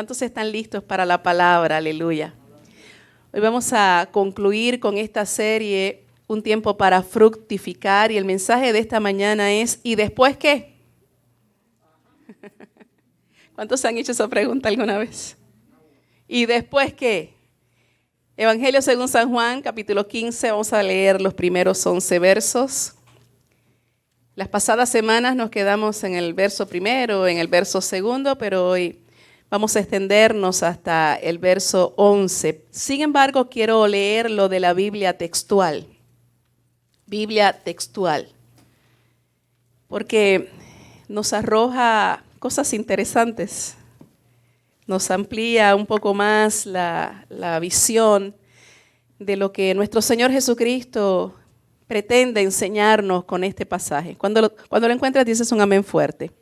¿Cuántos están listos para la palabra? Aleluya. Hoy vamos a concluir con esta serie, Un tiempo para fructificar, y el mensaje de esta mañana es, ¿y después qué? ¿Cuántos han hecho esa pregunta alguna vez? ¿Y después qué? Evangelio según San Juan, capítulo 15, vamos a leer los primeros 11 versos. Las pasadas semanas nos quedamos en el verso primero, en el verso segundo, pero hoy vamos a extendernos hasta el verso 11. Sin embargo, quiero leer lo de la Biblia textual. Biblia textual. Porque nos arroja cosas interesantes. Nos amplía un poco más la visión de lo que nuestro Señor Jesucristo pretende enseñarnos con este pasaje. Cuando lo encuentres, dices un amén fuerte.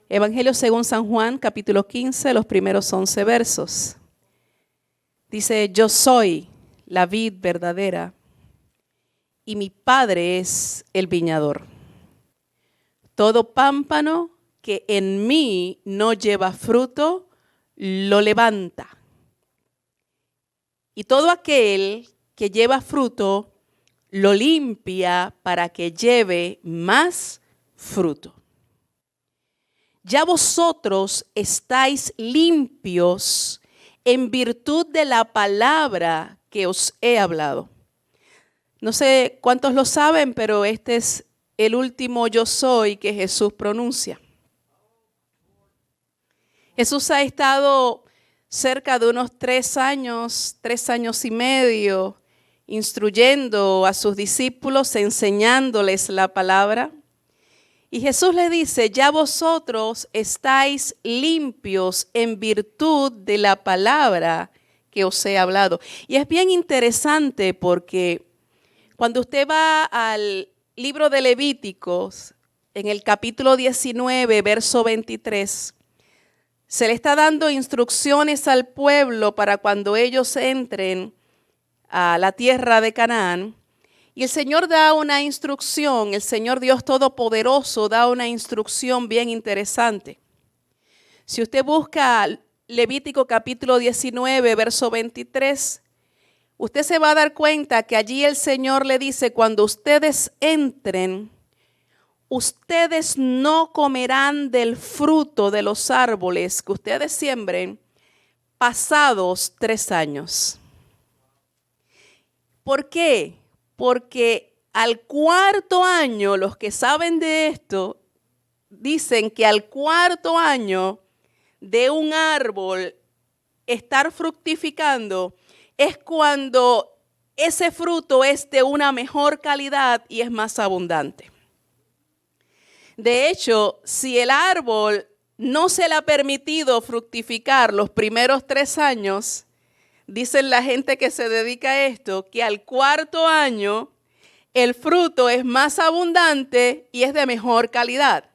Evangelio según San Juan, capítulo 15, los primeros 11 versos. Dice, yo soy la vid verdadera y mi Padre es el viñador. Todo pámpano que en mí no lleva fruto, lo levanta. Y todo aquel que lleva fruto, lo limpia para que lleve más fruto. Ya vosotros estáis limpios en virtud de la palabra que os he hablado. No sé cuántos lo saben, pero este es el último yo soy que Jesús pronuncia. Jesús ha estado cerca de unos 3 años y medio, instruyendo a sus discípulos, enseñándoles la palabra. Y Jesús le dice, ya vosotros estáis limpios en virtud de la palabra que os he hablado. Y es bien interesante porque cuando usted va al libro de Levíticos, en el capítulo 19, verso 23, se le está dando instrucciones al pueblo para cuando ellos entren a la tierra de Canaán. Y el Señor da una instrucción, el Señor Dios Todopoderoso da una instrucción bien interesante. Si usted busca Levítico capítulo 19, verso 23, usted se va a dar cuenta que allí el Señor le dice, cuando ustedes entren, ustedes no comerán del fruto de los árboles que ustedes siembren pasados 3 años. ¿Por qué? Porque al 4.º año, los que saben de esto, dicen que al 4.º año de un árbol estar fructificando es cuando ese fruto es de una mejor calidad y es más abundante. De hecho, si el árbol no se le ha permitido fructificar los primeros 3 años, dicen la gente que se dedica a esto, que al 4.º año el fruto es más abundante y es de mejor calidad.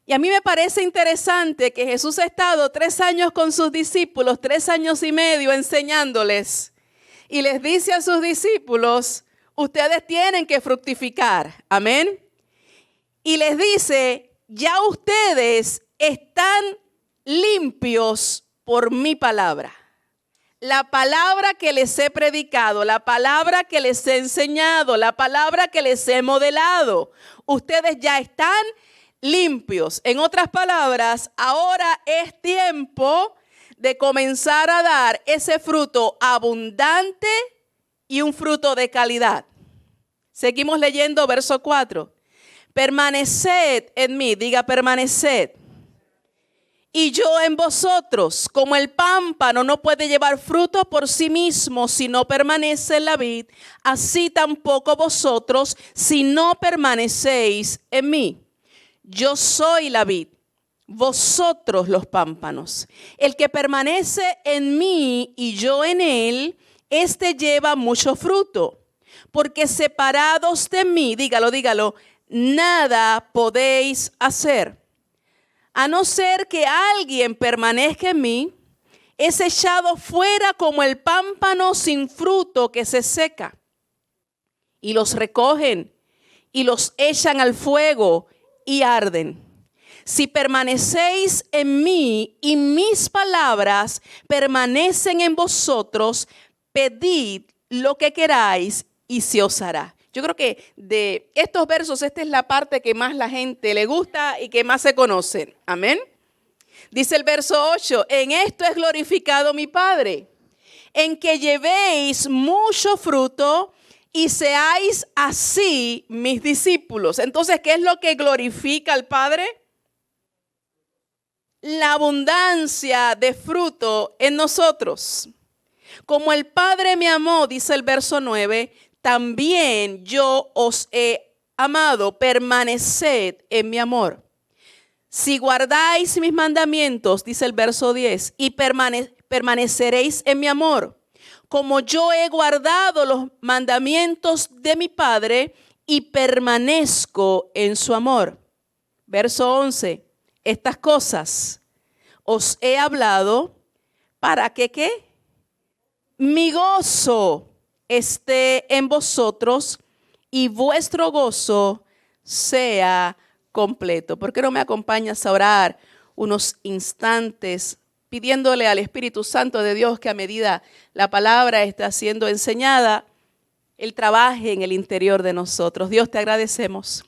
Y a mí me parece interesante que Jesús ha estado 3 años con sus discípulos, 3 años y medio enseñándoles. Y les dice a sus discípulos, ustedes tienen que fructificar. Amén. Y les dice, ya ustedes están limpios por mi palabra. La palabra que les he predicado, la palabra que les he enseñado, la palabra que les he modelado. Ustedes ya están limpios. En otras palabras, ahora es tiempo de comenzar a dar ese fruto abundante y un fruto de calidad. Seguimos leyendo verso 4. Permaneced en mí, diga permaneced. Y yo en vosotros, como el pámpano no puede llevar fruto por sí mismo si no permanece en la vid, así tampoco vosotros si no permanecéis en mí. Yo soy la vid, vosotros los pámpanos. El que permanece en mí y yo en él, este lleva mucho fruto. Porque separados de mí, dígalo, nada podéis hacer. A no ser que alguien permanezca en mí, es echado fuera como el pámpano sin fruto que se seca. Y los recogen y los echan al fuego y arden. Si permanecéis en mí y mis palabras permanecen en vosotros, pedid lo que queráis y se os hará. Yo creo que de estos versos, esta es la parte que más la gente le gusta y que más se conoce. Amén. Dice el verso 8, en esto es glorificado mi Padre, en que llevéis mucho fruto y seáis así mis discípulos. Entonces, ¿qué es lo que glorifica al Padre? La abundancia de fruto en nosotros. Como el Padre me amó, dice el verso 9, también yo os he amado, permaneced en mi amor. Si guardáis mis mandamientos, dice el verso 10, y permaneceréis en mi amor, como yo he guardado los mandamientos de mi Padre y permanezco en su amor. Verso 11, estas cosas os he hablado para que ¿qué? Mi gozo esté en vosotros y vuestro gozo sea completo. ¿Por qué no me acompañas a orar unos instantes pidiéndole al Espíritu Santo de Dios que a medida la palabra está siendo enseñada, Él trabaje en el interior de nosotros? Dios, te agradecemos.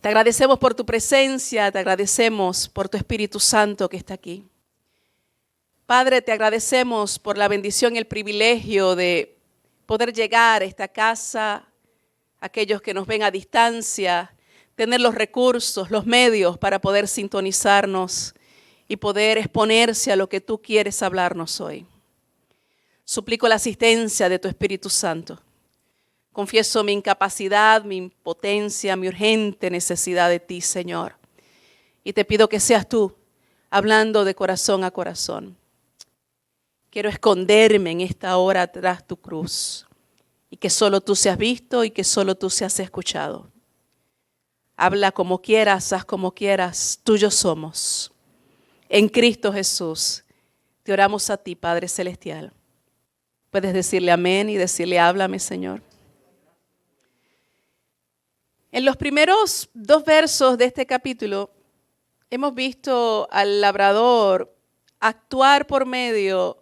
Te agradecemos por tu presencia, te agradecemos por tu Espíritu Santo que está aquí. Padre, te agradecemos por la bendición y el privilegio de poder llegar a esta casa, aquellos que nos ven a distancia, tener los recursos, los medios para poder sintonizarnos y poder exponerse a lo que tú quieres hablarnos hoy. Suplico la asistencia de tu Espíritu Santo. Confieso mi incapacidad, mi impotencia, mi urgente necesidad de ti, Señor. Y te pido que seas tú hablando de corazón a corazón. Quiero esconderme en esta hora tras tu cruz y que solo tú seas visto y que solo tú seas escuchado. Habla como quieras, haz como quieras, tuyos somos. En Cristo Jesús te oramos a ti, Padre Celestial. Puedes decirle amén y decirle háblame, Señor. En los primeros 2 versos de este capítulo hemos visto al labrador actuar por medio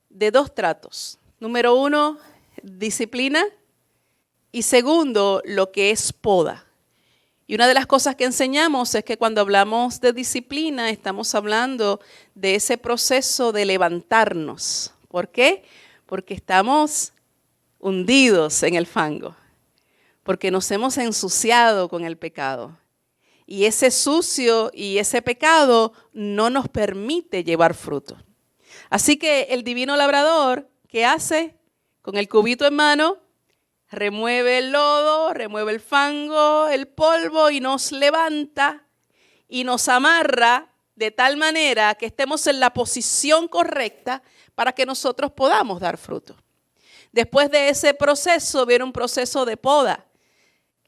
de 2 tratos. Número 1, disciplina, y segundo, lo que es poda. Y una de las cosas que enseñamos es que cuando hablamos de disciplina estamos hablando de ese proceso de levantarnos. ¿Por qué? Porque estamos hundidos en el fango, porque nos hemos ensuciado con el pecado. Y ese sucio y ese pecado no nos permite llevar fruto. Así que el divino labrador, ¿qué hace? Con el cubito en mano, remueve el lodo, remueve el fango, el polvo y nos levanta y nos amarra de tal manera que estemos en la posición correcta para que nosotros podamos dar fruto. Después de ese proceso viene un proceso de poda.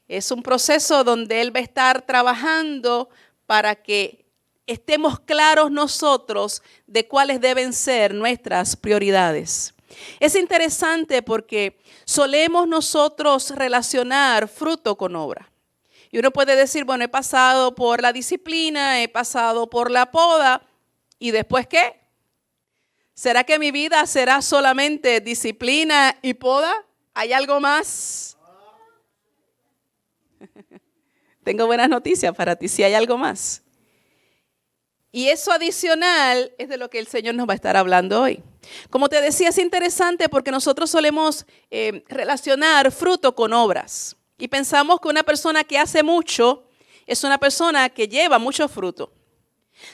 Es un proceso donde Él va a estar trabajando para que estemos claros nosotros de cuáles deben ser nuestras prioridades. Es interesante porque solemos nosotros relacionar fruto con obra. Y uno puede decir, bueno, he pasado por la disciplina, he pasado por la poda, ¿y después qué? ¿Será que mi vida será solamente disciplina y poda? ¿Hay algo más? Tengo buenas noticias para ti, si hay algo más. Y eso adicional es de lo que el Señor nos va a estar hablando hoy. Como te decía, es interesante porque nosotros solemos relacionar fruto con obras. Y pensamos que una persona que hace mucho es una persona que lleva mucho fruto.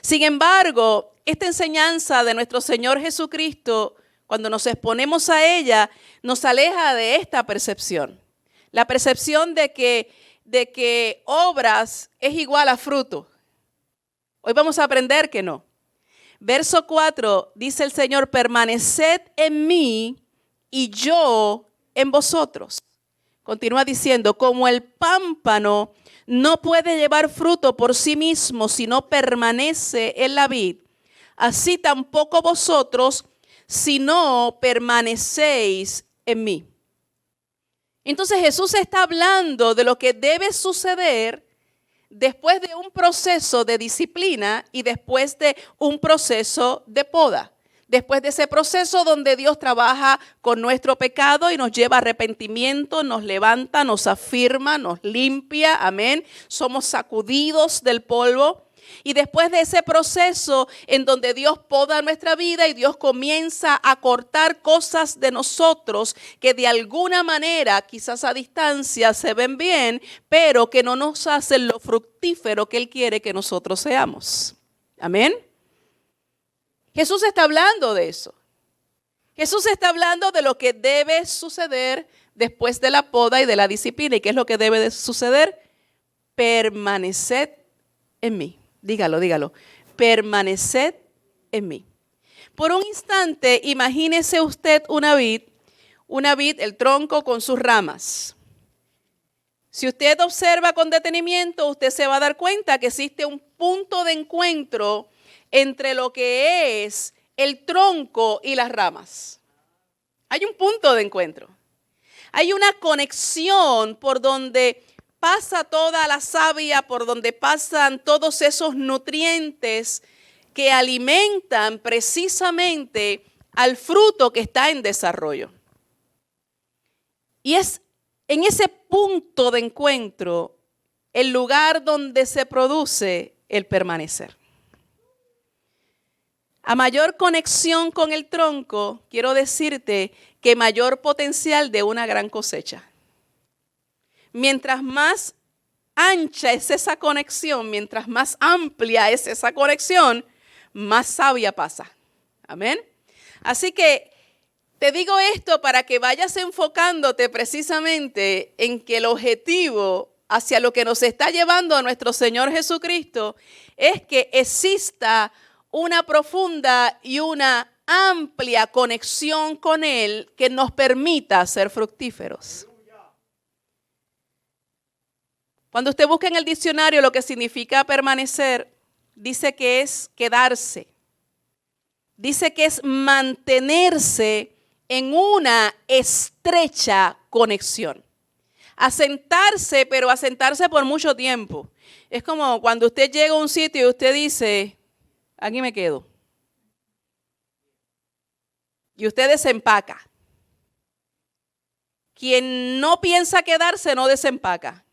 Sin embargo, esta enseñanza de nuestro Señor Jesucristo, cuando nos exponemos a ella, nos aleja de esta percepción. La percepción de que obras es igual a fruto. Hoy vamos a aprender que no. Verso 4 dice el Señor, permaneced en mí y yo en vosotros. Continúa diciendo, como el pámpano no puede llevar fruto por sí mismo si no permanece en la vid, así tampoco vosotros si no permanecéis en mí. Entonces Jesús está hablando de lo que debe suceder después de un proceso de disciplina y después de un proceso de poda. Después de ese proceso donde Dios trabaja con nuestro pecado y nos lleva a arrepentimiento, nos levanta, nos afirma, nos limpia, amén. Somos sacudidos del polvo. Y después de ese proceso en donde Dios poda nuestra vida y Dios comienza a cortar cosas de nosotros que de alguna manera, quizás a distancia, se ven bien, pero que no nos hacen lo fructífero que Él quiere que nosotros seamos. Amén. Jesús está hablando de eso. Jesús está hablando de lo que debe suceder después de la poda y de la disciplina. ¿Y qué es lo que debe de suceder? Permaneced en mí. Dígalo, dígalo. Permaneced en mí. Por un instante, imagínese usted una vid, el tronco con sus ramas. Si usted observa con detenimiento, usted se va a dar cuenta que existe un punto de encuentro entre lo que es el tronco y las ramas. Hay un punto de encuentro. Hay una conexión por donde pasa toda la savia, por donde pasan todos esos nutrientes que alimentan precisamente al fruto que está en desarrollo. Y es en ese punto de encuentro el lugar donde se produce el permanecer. A mayor conexión con el tronco, quiero decirte que mayor potencial de una gran cosecha. Mientras más ancha es esa conexión, mientras más amplia es esa conexión, más savia pasa. Amén. Así que te digo esto para que vayas enfocándote precisamente en que el objetivo hacia lo que nos está llevando a nuestro Señor Jesucristo es que exista una profunda y una amplia conexión con Él que nos permita ser fructíferos. Cuando usted busca en el diccionario lo que significa permanecer, dice que es quedarse. Dice que es mantenerse en una estrecha conexión. Asentarse, pero asentarse por mucho tiempo. Es como cuando usted llega a un sitio y usted dice, aquí me quedo. Y usted desempaca. Quien no piensa quedarse no desempaca.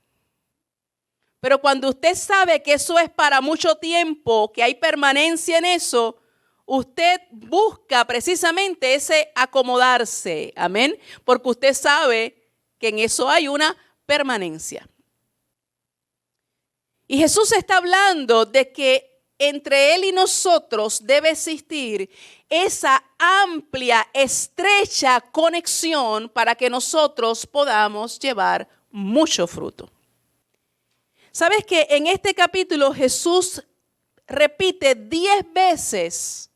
Pero cuando usted sabe que eso es para mucho tiempo, que hay permanencia en eso, usted busca precisamente ese acomodarse. Amén. Porque usted sabe que en eso hay una permanencia. Y Jesús está hablando de que entre Él y nosotros debe existir esa amplia, estrecha conexión para que nosotros podamos llevar mucho fruto. ¿Sabes que en este capítulo Jesús repite 10 veces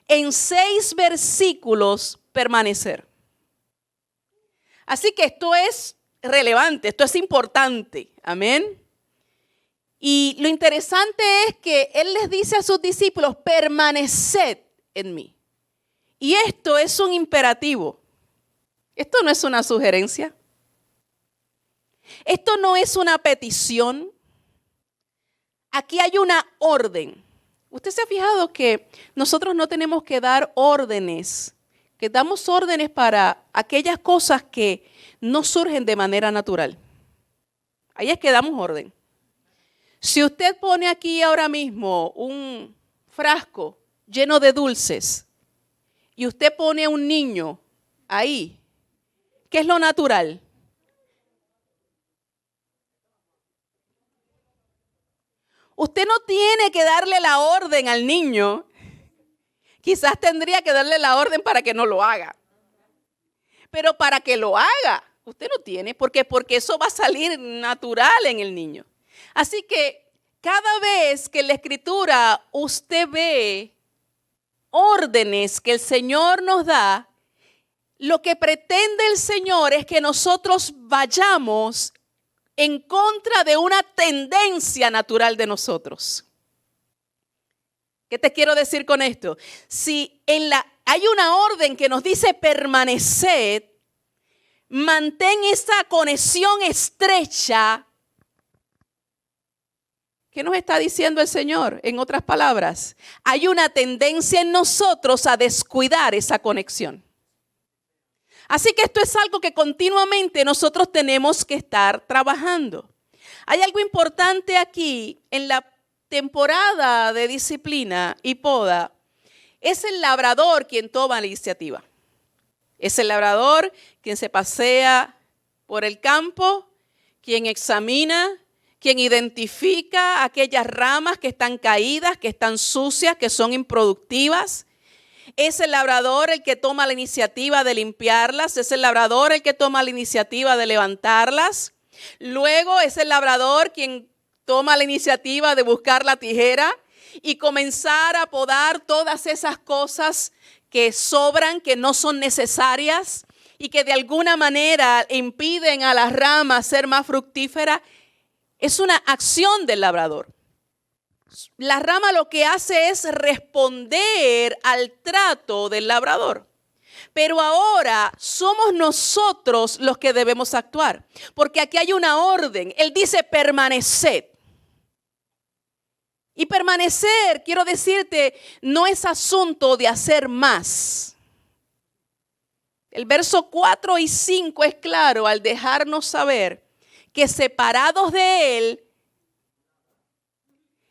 en 6 versículos permanecer? Así que esto es relevante, esto es importante. Amén. Y lo interesante es que Él les dice a sus discípulos, permaneced en mí. Y esto es un imperativo. Esto no es una sugerencia. Esto no es una petición. Aquí hay una orden. Usted se ha fijado que nosotros no tenemos que dar órdenes, que damos órdenes para aquellas cosas que no surgen de manera natural. Ahí es que damos orden. Si usted pone aquí ahora mismo un frasco lleno de dulces y usted pone a un niño ahí, ¿qué es lo natural? Usted no tiene que darle la orden al niño. Quizás tendría que darle la orden para que no lo haga. Pero para que lo haga, usted no tiene. ¿Por qué? Porque eso va a salir natural en el niño. Así que cada vez que en la Escritura usted ve órdenes que el Señor nos da, lo que pretende el Señor es que nosotros vayamos en contra de una tendencia natural de nosotros. ¿Qué te quiero decir con esto? Si hay una orden que nos dice permaneced, mantén esa conexión estrecha ¿Qué nos está diciendo el Señor? En otras palabras, hay una tendencia en nosotros a descuidar esa conexión. Así que esto es algo que continuamente nosotros tenemos que estar trabajando. Hay algo importante aquí en la temporada de disciplina y poda. Es el labrador quien toma la iniciativa. Es el labrador quien se pasea por el campo, quien examina, quien identifica aquellas ramas que están caídas, que están sucias, que son improductivas. Es el labrador el que toma la iniciativa de limpiarlas. Es el labrador el que toma la iniciativa de levantarlas. Luego es el labrador quien toma la iniciativa de buscar la tijera y comenzar a podar todas esas cosas que sobran, que no son necesarias y que de alguna manera impiden a las ramas ser más fructíferas. Es una acción del labrador. La rama lo que hace es responder al trato del labrador. Pero ahora somos nosotros los que debemos actuar, porque aquí hay una orden. Él dice permaneced. Y permanecer, quiero decirte, no es asunto de hacer más. El verso 4 y 5 es claro al dejarnos saber que separados de Él,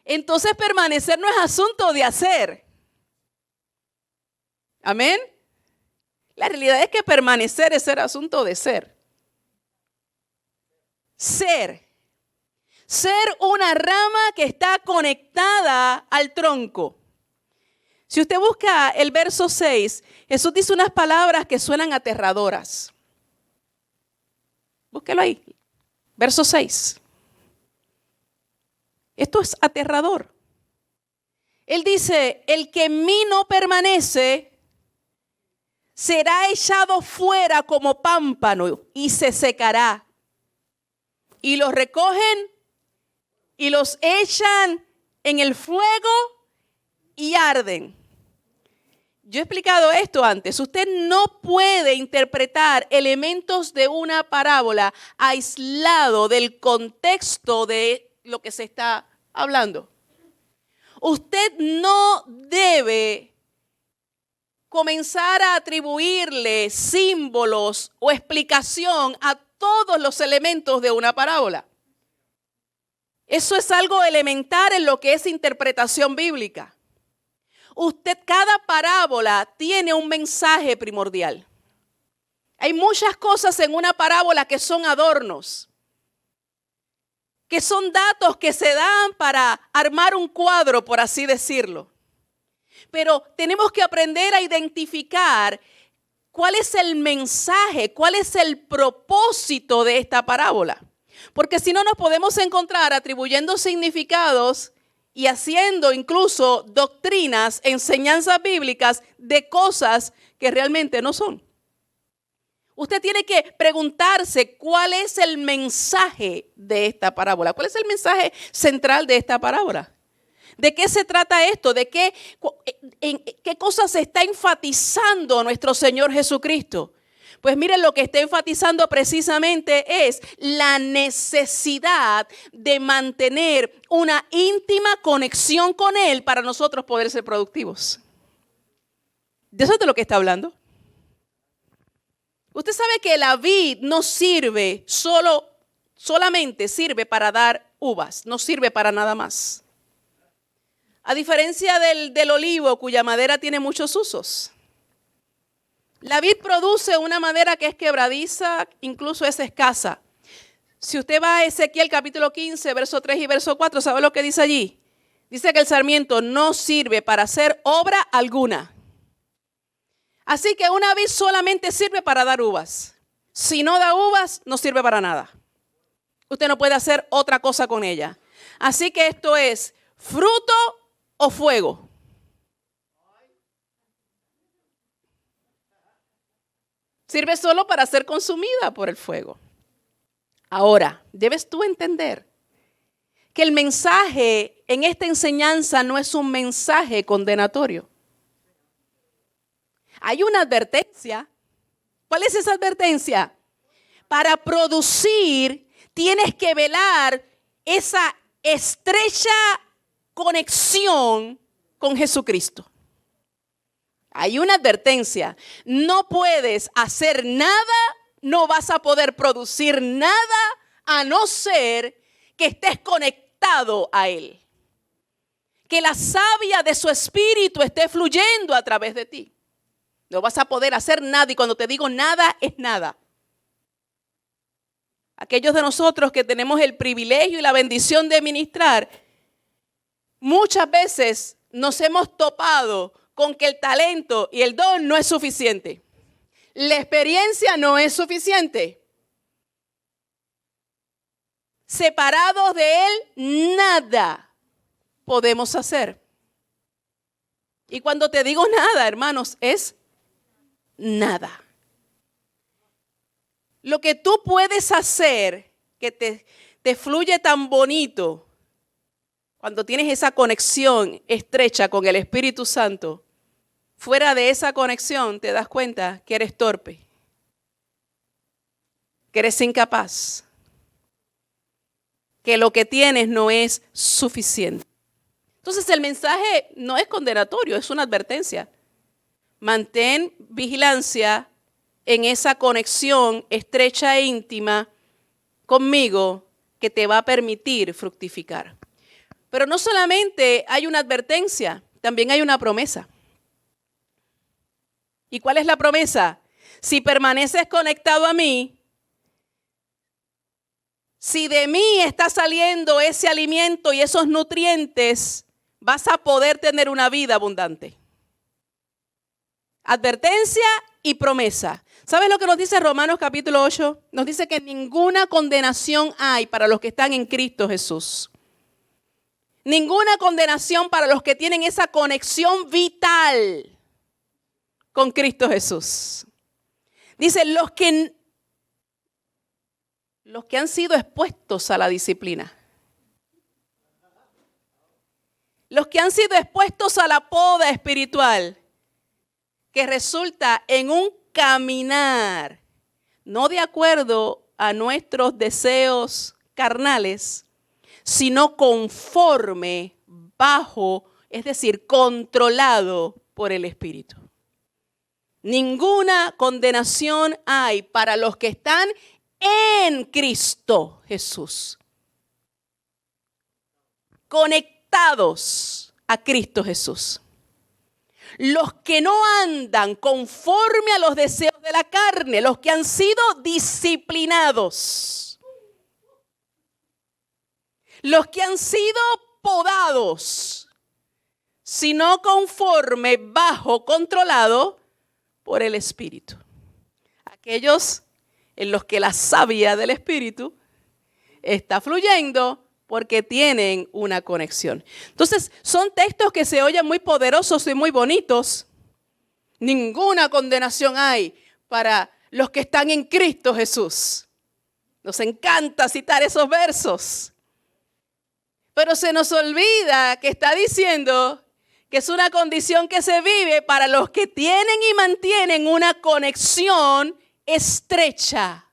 entonces permanecer no es asunto de hacer. Amén. La realidad es que permanecer es ser asunto de ser. Ser. Ser una rama que está conectada al tronco. Si usted busca el verso 6, Jesús dice unas palabras que suenan aterradoras. Búsquelo ahí. Verso 6. Esto es aterrador. Él dice, el que en mí no permanece será echado fuera como pámpano y se secará. Y los recogen y los echan en el fuego y arden. Yo he explicado esto antes. Usted no puede interpretar elementos de una parábola aislado del contexto de lo que se está hablando. Usted no debe comenzar a atribuirle símbolos o explicación a todos los elementos de una parábola. Eso es algo elemental en lo que es interpretación bíblica. Cada parábola tiene un mensaje primordial. Hay muchas cosas en una parábola que son adornos, que son datos que se dan para armar un cuadro, por así decirlo. Pero tenemos que aprender a identificar cuál es el mensaje, cuál es el propósito de esta parábola. Porque si no nos podemos encontrar atribuyendo significados y haciendo incluso doctrinas, enseñanzas bíblicas de cosas que realmente no son. Usted tiene que preguntarse cuál es el mensaje de esta parábola. ¿Cuál es el mensaje central de esta parábola? ¿De qué se trata esto? ¿En qué cosas está enfatizando nuestro Señor Jesucristo? Pues miren, lo que está enfatizando precisamente es la necesidad de mantener una íntima conexión con Él para nosotros poder ser productivos. ¿De eso es de lo que está hablando? Usted sabe que la vid no sirve solamente sirve para dar uvas, no sirve para nada más. A diferencia del olivo, cuya madera tiene muchos usos. La vid produce una madera que es quebradiza, incluso es escasa. Si usted va a Ezequiel capítulo 15, verso 3 y verso 4, ¿sabe lo que dice allí? Dice que el sarmiento no sirve para hacer obra alguna. Así que una vid solamente sirve para dar uvas. Si no da uvas, no sirve para nada. Usted no puede hacer otra cosa con ella. Así que esto es fruto o fuego. Sirve solo para ser consumida por el fuego. Ahora, debes tú entender que el mensaje en esta enseñanza no es un mensaje condenatorio. Hay una advertencia. ¿Cuál es esa advertencia? Para producir tienes que velar esa estrecha conexión con Jesucristo. Hay una advertencia. No puedes hacer nada, no vas a poder producir nada a no ser que estés conectado a Él. Que la savia de su espíritu esté fluyendo a través de ti. No vas a poder hacer nada, y cuando te digo nada, es nada. Aquellos de nosotros que tenemos el privilegio y la bendición de ministrar, muchas veces nos hemos topado con que el talento y el don no es suficiente. La experiencia no es suficiente. Separados de Él, nada podemos hacer. Y cuando te digo nada, hermanos, es nada. Lo que tú puedes hacer, que te fluye tan bonito, cuando tienes esa conexión estrecha con el Espíritu Santo, fuera de esa conexión te das cuenta que eres torpe, que eres incapaz, que lo que tienes no es suficiente. Entonces el mensaje no es condenatorio, es una advertencia. Mantén vigilancia en esa conexión estrecha e íntima conmigo que te va a permitir fructificar. Pero no solamente hay una advertencia, también hay una promesa. ¿Y cuál es la promesa? Si permaneces conectado a mí, si de mí está saliendo ese alimento y esos nutrientes, vas a poder tener una vida abundante. Advertencia y promesa. ¿Sabes lo que nos dice Romanos capítulo 8? Nos dice que ninguna condenación hay para los que están en Cristo Jesús. Ninguna condenación para los que tienen esa conexión vital con Cristo Jesús. Dice, los que han sido expuestos a la disciplina. Los que han sido expuestos a la poda espiritual, que resulta en un caminar, no de acuerdo a nuestros deseos carnales, sino conforme, bajo, es decir, controlado por el Espíritu. Ninguna condenación hay para los que están en Cristo Jesús. Conectados a Cristo Jesús. Los que no andan conforme a los deseos de la carne, los que han sido disciplinados, los que han sido podados, sino conforme, bajo, controlado por el Espíritu. Aquellos en los que la savia del Espíritu está fluyendo porque tienen una conexión. Entonces, son textos que se oyen muy poderosos y muy bonitos. Ninguna condenación hay para los que están en Cristo Jesús. Nos encanta citar esos versos. Pero se nos olvida que está diciendo que es una condición que se vive para los que tienen y mantienen una conexión estrecha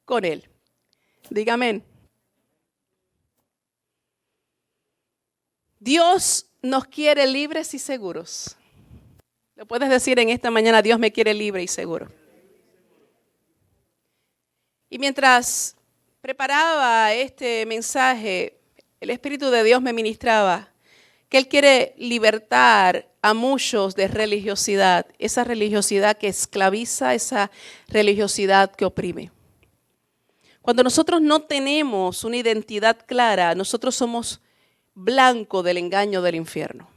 con Él. Dígame. Dios nos quiere libres y seguros. Lo puedes decir en esta mañana, Dios me quiere libre y seguro. Y mientras preparaba este mensaje, el Espíritu de Dios me ministraba que Él quiere libertar a muchos de religiosidad, esa religiosidad que esclaviza, esa religiosidad que oprime. Cuando nosotros no tenemos una identidad clara, nosotros somos blanco del engaño del infierno.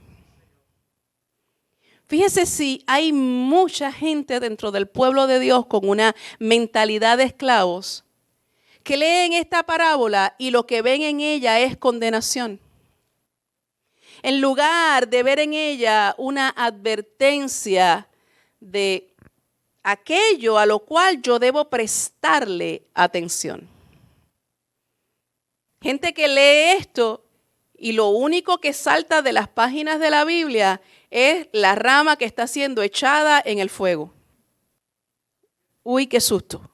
Fíjese si hay mucha gente dentro del pueblo de Dios con una mentalidad de esclavos que leen esta parábola y lo que ven en ella es condenación. En lugar de ver en ella una advertencia de aquello a lo cual yo debo prestarle atención. Gente que lee esto y lo único que salta de las páginas de la Biblia es la rama que está siendo echada en el fuego. Uy, qué susto.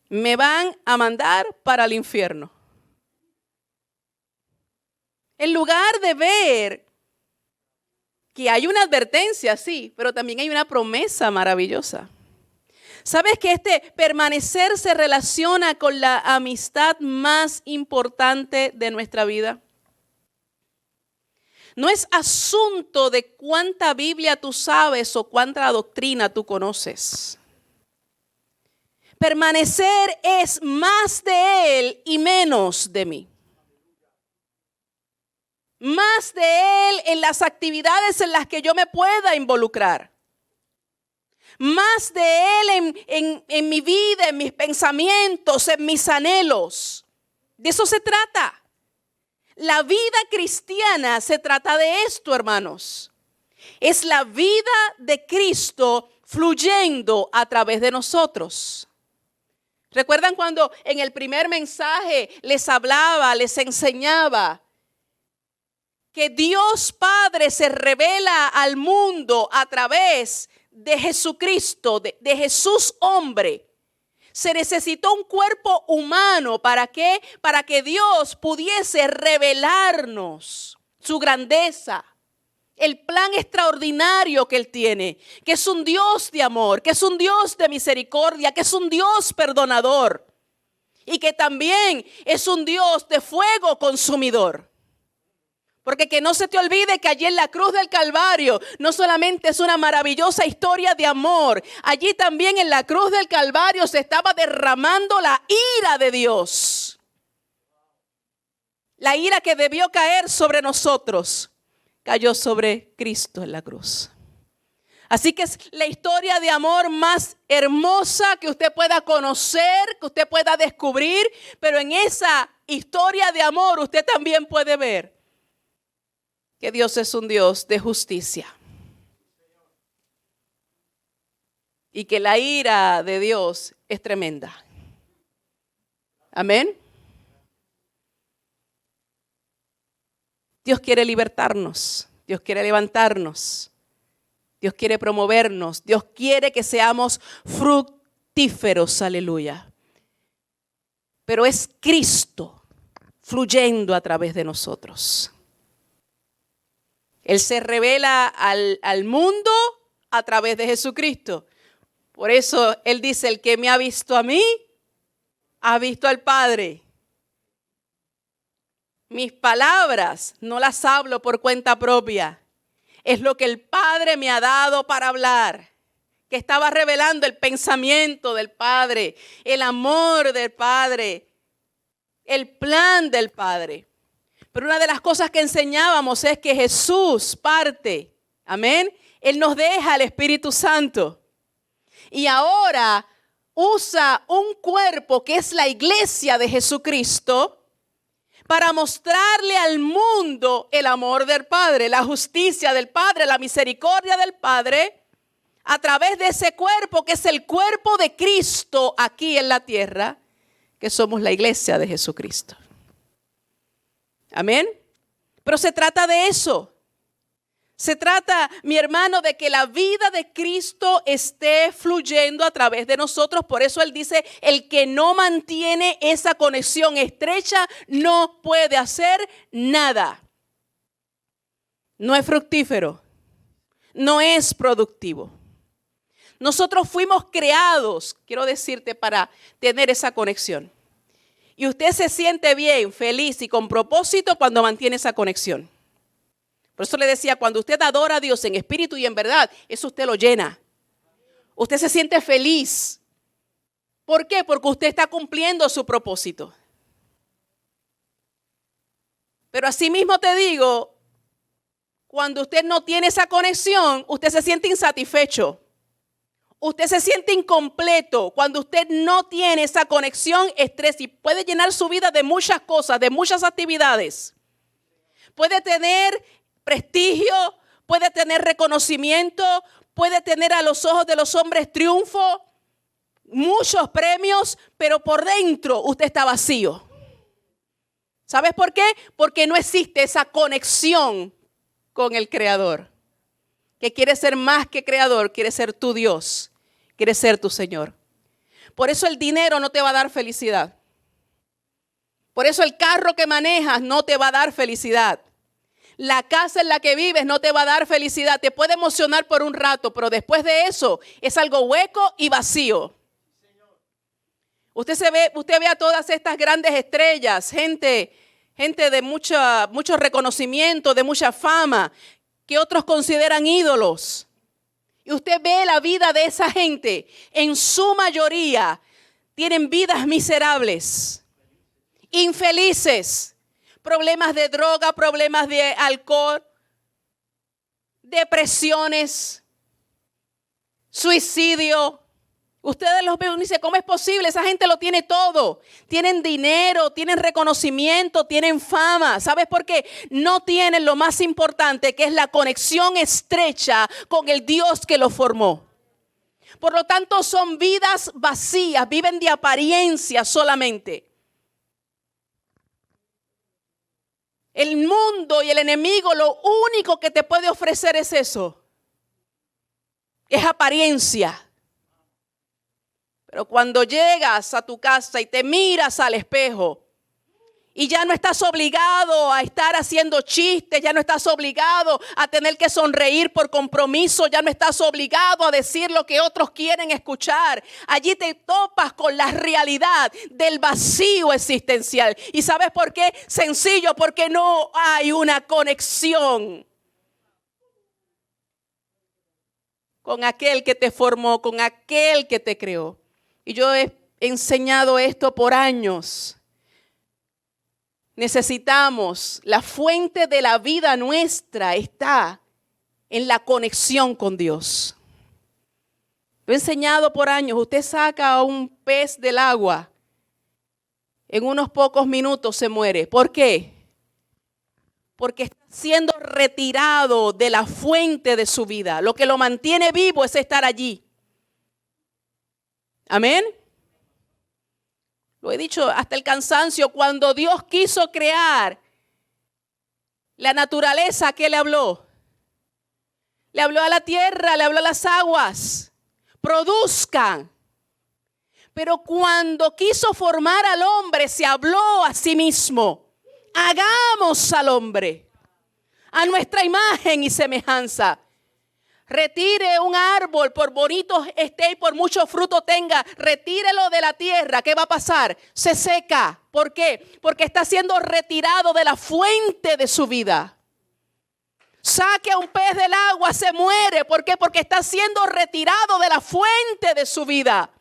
me van a mandar para el infierno. En lugar de ver que hay una advertencia, sí, pero también hay una promesa maravillosa. ¿Sabes que permanecer se relaciona con la amistad más importante de nuestra vida? No es asunto de cuánta Biblia tú sabes o cuánta doctrina tú conoces. Permanecer es más de Él y menos de mí. Más de Él en las actividades en las que yo me pueda involucrar. Más de Él en mi vida, en mis pensamientos, en mis anhelos. De eso se trata. La vida cristiana se trata de esto, hermanos. Es la vida de Cristo fluyendo a través de nosotros. ¿Recuerdan cuando en el primer mensaje les hablaba, les enseñaba que Dios Padre se revela al mundo a través de Jesucristo, de Jesús hombre? Se necesitó un cuerpo humano. ¿Para qué? Para que Dios pudiese revelarnos su grandeza, el plan extraordinario que Él tiene, que es un Dios de amor, que es un Dios de misericordia, que es un Dios perdonador y que también es un Dios de fuego consumidor. Porque que no se te olvide que allí en la cruz del Calvario no solamente es una maravillosa historia de amor. Allí también en la cruz del Calvario se estaba derramando la ira de Dios. La ira que debió caer sobre nosotros cayó sobre Cristo en la cruz. Así que es la historia de amor más hermosa que usted pueda conocer, que usted pueda descubrir. Pero en esa historia de amor usted también puede ver que Dios es un Dios de justicia. Y que la ira de Dios es tremenda. Amén. Dios quiere libertarnos. Dios quiere levantarnos. Dios quiere promovernos. Dios quiere que seamos fructíferos. Aleluya. Pero es Cristo fluyendo a través de nosotros. Él se revela al mundo a través de Jesucristo. Por eso Él dice, el que me ha visto a mí, ha visto al Padre. Mis palabras no las hablo por cuenta propia. Es lo que el Padre me ha dado para hablar. Que estaba revelando el pensamiento del Padre, el amor del Padre, el plan del Padre. Pero una de las cosas que enseñábamos es que Jesús parte, amén, Él nos deja el Espíritu Santo. Y ahora usa un cuerpo que es la iglesia de Jesucristo para mostrarle al mundo el amor del Padre, la justicia del Padre, la misericordia del Padre, a través de ese cuerpo que es el cuerpo de Cristo aquí en la tierra, que somos la iglesia de Jesucristo. Amén. Pero se trata de eso. Se trata, mi hermano, de que la vida de Cristo esté fluyendo a través de nosotros. Por eso Él dice, el que no mantiene esa conexión estrecha no puede hacer nada. No es fructífero. No es productivo. Nosotros fuimos creados, quiero decirte, para tener esa conexión. Y usted se siente bien, feliz y con propósito cuando mantiene esa conexión. Por eso le decía, cuando usted adora a Dios en espíritu y en verdad, eso usted lo llena. Usted se siente feliz. ¿Por qué? Porque usted está cumpliendo su propósito. Pero asimismo te digo, cuando usted no tiene esa conexión, usted se siente insatisfecho. Usted se siente incompleto cuando usted no tiene esa conexión, estrés, y puede llenar su vida de muchas cosas, de muchas actividades. Puede tener prestigio, puede tener reconocimiento, puede tener a los ojos de los hombres triunfo, muchos premios, pero por dentro usted está vacío. ¿Sabes por qué? Porque no existe esa conexión con el Creador. Que quiere ser más que creador, quiere ser tu Dios, quiere ser tu Señor. Por eso el dinero no te va a dar felicidad. Por eso el carro que manejas no te va a dar felicidad. La casa en la que vives no te va a dar felicidad. Te puede emocionar por un rato, pero después de eso es algo hueco y vacío. Usted ve a todas estas grandes estrellas, gente de mucho reconocimiento, de mucha fama, que otros consideran ídolos. Y usted ve la vida de esa gente, en su mayoría tienen vidas miserables, infelices, problemas de droga, problemas de alcohol, depresiones, suicidio. Ustedes los ven y dicen, ¿cómo es posible? Esa gente lo tiene todo. Tienen dinero, tienen reconocimiento, tienen fama. ¿Sabes por qué? No tienen lo más importante, que es la conexión estrecha con el Dios que los formó. Por lo tanto, son vidas vacías, viven de apariencia solamente. El mundo y el enemigo lo único que te puede ofrecer es eso. Es apariencia. Pero cuando llegas a tu casa y te miras al espejo y ya no estás obligado a estar haciendo chistes, ya no estás obligado a tener que sonreír por compromiso, ya no estás obligado a decir lo que otros quieren escuchar. Allí te topas con la realidad del vacío existencial. ¿Y sabes por qué? Sencillo, porque no hay una conexión con aquel que te formó, con aquel que te creó. Y yo he enseñado esto por años. Necesitamos, la fuente de la vida nuestra está en la conexión con Dios. Lo he enseñado por años. Usted saca a un pez del agua, en unos pocos minutos se muere. ¿Por qué? Porque está siendo retirado de la fuente de su vida. Lo que lo mantiene vivo es estar allí. Amén. Lo he dicho hasta el cansancio. Cuando Dios quiso crear la naturaleza, ¿qué le habló? Le habló a la tierra, le habló a las aguas. Produzcan. Pero cuando quiso formar al hombre, se habló a sí mismo. Hagamos al hombre a nuestra imagen y semejanza. Retire un árbol, por bonito esté y por mucho fruto tenga, retírelo de la tierra. ¿Qué va a pasar? Se seca. ¿Por qué? Porque está siendo retirado de la fuente de su vida. Saque a un pez del agua, se muere. ¿Por qué? Porque está siendo retirado de la fuente de su vida.